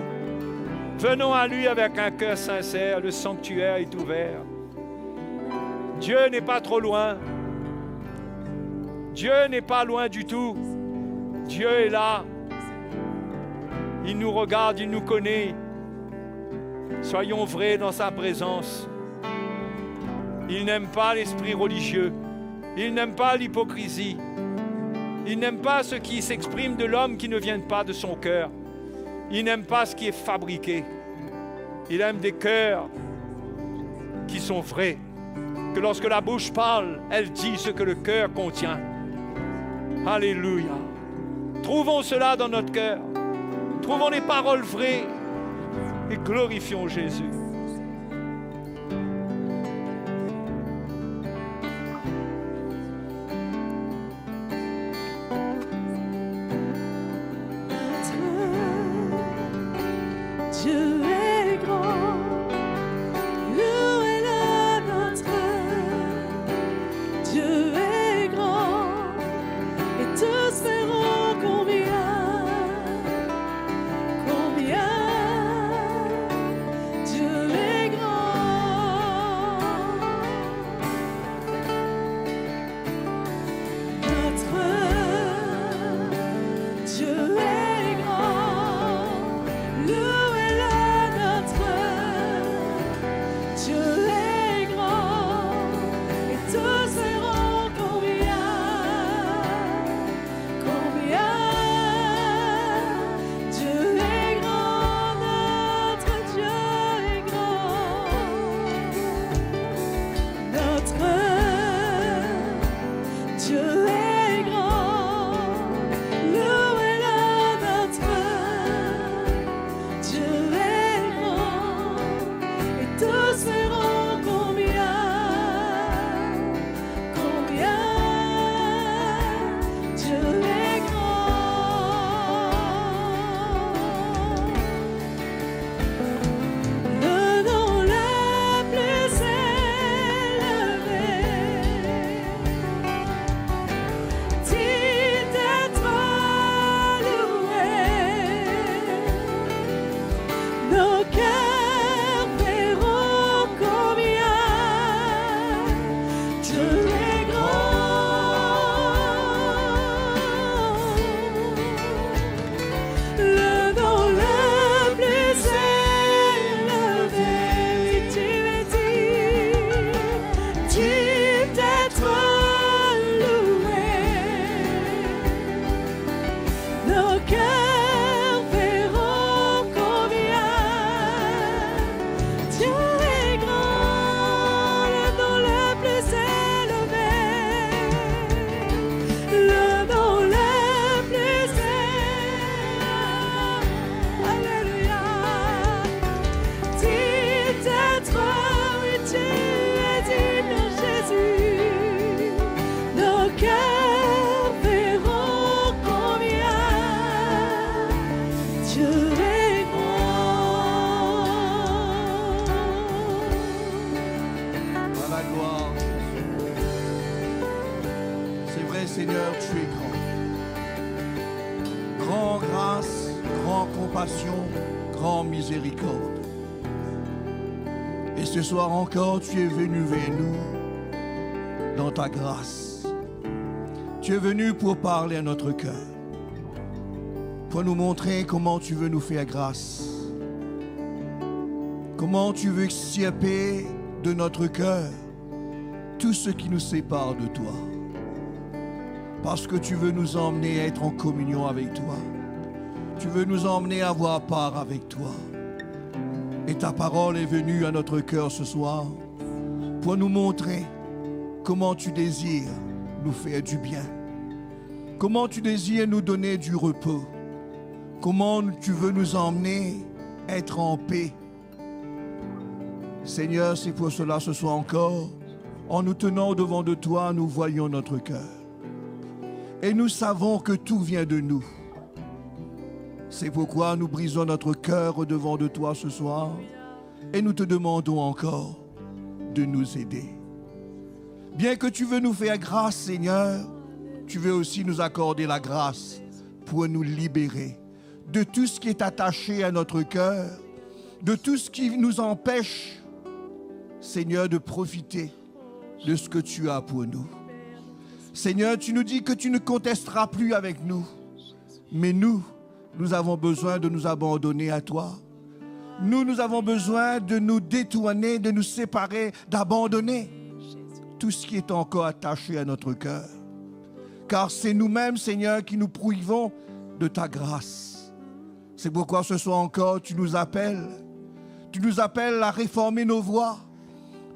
Venons à lui avec un cœur sincère. Le sanctuaire est ouvert. Dieu n'est pas trop loin. Dieu n'est pas loin du tout. Dieu est là. Il nous regarde, il nous connaît. Soyons vrais dans sa présence. Il n'aime pas l'esprit religieux. Il n'aime pas l'hypocrisie. Il n'aime pas ce qui s'exprime de l'homme qui ne vient pas de son cœur. Il n'aime pas ce qui est fabriqué. Il aime des cœurs qui sont vrais. Que lorsque la bouche parle, elle dit ce que le cœur contient. Alléluia. Trouvons cela dans notre cœur. Trouvons les paroles vraies et glorifions Jésus. Dieu est grand, louez-le notre Dieu est grand, et tous verront combien Dieu est grand. Notre Dieu est grand, louez-le notre Dieu est grand, et tous verront combien Dieu est grand, notre Dieu est grand. Notre Dieu est grand, louez-le notre Dieu est grand, et tous verront combien Dieu est grand. Le nom le plus élevé dit d'être loué. Nos cœurs verront combien Dieu est grand. Le nom le plus élevé, dit d'être loué. Nos cœurs verront combien Dieu est grand. Le nom le plus élevé, le nom le plus élevé, alléluia, dit d'être, oui, tu es digne, Jésus. Nos cœurs verront combien Dieu est grand. À la gloire. C'est vrai, Seigneur, tu es grand. Grand grâce, grand compassion, grand miséricorde. Et ce soir encore, tu es venu vers nous dans ta grâce. Tu es venu pour parler à notre cœur, pour nous montrer comment tu veux nous faire grâce. Comment tu veux extirper de notre cœur tout ce qui nous sépare de toi. Parce que tu veux nous emmener à être en communion avec toi. Tu veux nous emmener à avoir part avec toi. Et ta parole est venue à notre cœur ce soir pour nous montrer comment tu désires nous faire du bien. Comment tu désires nous donner du repos. Comment tu veux nous emmener à être en paix. Seigneur, c'est pour cela ce soir encore, en nous tenant devant de toi, nous voyons notre cœur. Et nous savons que tout vient de nous. C'est pourquoi nous brisons notre cœur devant de toi ce soir et nous te demandons encore de nous aider. Bien que tu veux nous faire grâce, Seigneur, tu veux aussi nous accorder la grâce pour nous libérer de tout ce qui est attaché à notre cœur, de tout ce qui nous empêche, Seigneur, de profiter de ce que tu as pour nous. Seigneur, tu nous dis que tu ne contesteras plus avec nous, mais nous avons besoin de nous abandonner à toi. Nous avons besoin de nous détourner, de nous séparer, d'abandonner tout ce qui est encore attaché à notre cœur. Car c'est nous-mêmes, Seigneur, qui nous privons de ta grâce. C'est pourquoi ce soir encore, tu nous appelles. Tu nous appelles à réformer nos voies.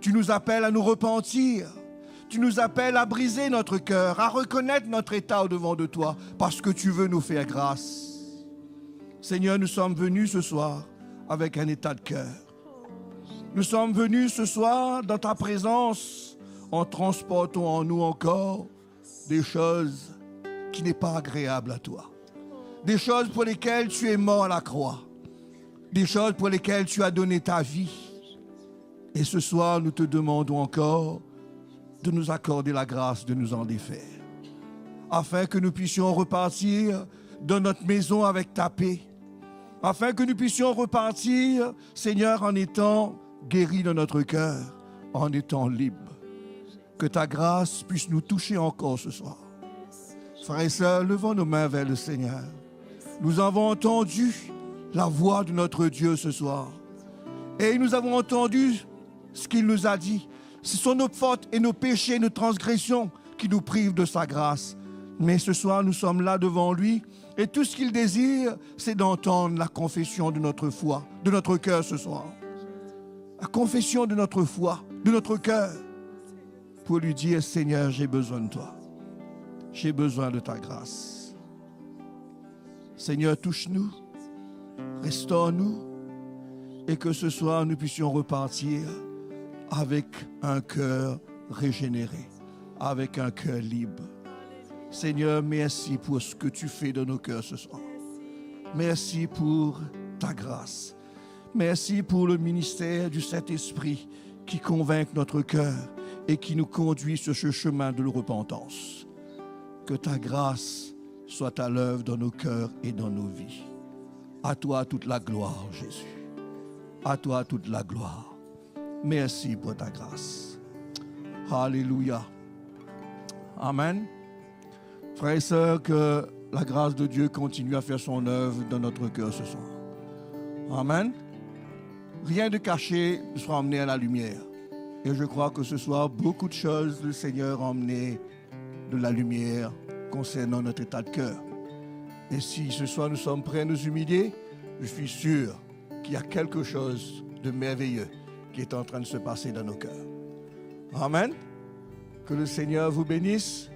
Tu nous appelles à nous repentir. tu nous appelles à briser notre cœur, à reconnaître notre état au-devant de toi, parce que tu veux nous faire grâce. Seigneur, nous sommes venus ce soir avec un état de cœur. Nous sommes venus ce soir dans ta présence en transportant en nous encore des choses qui n'est pas agréables à toi. Des choses pour lesquelles tu es mort à la croix. Des choses pour lesquelles tu as donné ta vie. Et ce soir, nous te demandons encore de nous accorder la grâce de nous en défaire, afin que nous puissions repartir dans notre maison avec ta paix, afin que nous puissions repartir, Seigneur, en étant guéris de notre cœur, en étant libres. Que ta grâce puisse nous toucher encore ce soir. Frères et sœurs, levons nos mains vers le Seigneur. Nous avons entendu la voix de notre Dieu ce soir. Et nous avons entendu ce qu'il nous a dit. Ce sont nos fautes et nos péchés, nos transgressions qui nous privent de sa grâce. Mais ce soir, nous sommes là devant lui. Et tout ce qu'il désire, c'est d'entendre la confession de notre foi, de notre cœur ce soir. La confession de notre foi, de notre cœur. Pour lui dire, Seigneur, j'ai besoin de toi. J'ai besoin de ta grâce. Seigneur, touche-nous, restaure-nous, et que ce soir, nous puissions repartir avec un cœur régénéré, avec un cœur libre. Seigneur, merci pour ce que tu fais dans nos cœurs ce soir. Merci pour ta grâce. Merci pour le ministère du Saint-Esprit qui convainc notre cœur et qui nous conduit sur ce chemin de la repentance. Que ta grâce soit à l'œuvre dans nos cœurs et dans nos vies. À toi toute la gloire, Jésus. À toi toute la gloire. Merci pour ta grâce. Alléluia. Amen. Frères et sœurs, que la grâce de Dieu continue à faire son œuvre dans notre cœur ce soir. Amen. Rien de caché ne sera emmené à la lumière. Et je crois que ce soir, beaucoup de choses, le Seigneur a emmené de la lumière concernant notre état de cœur. Et si ce soir nous sommes prêts à nous humilier, je suis sûr qu'il y a quelque chose de merveilleux qui est en train de se passer dans nos cœurs. Amen. Que le Seigneur vous bénisse.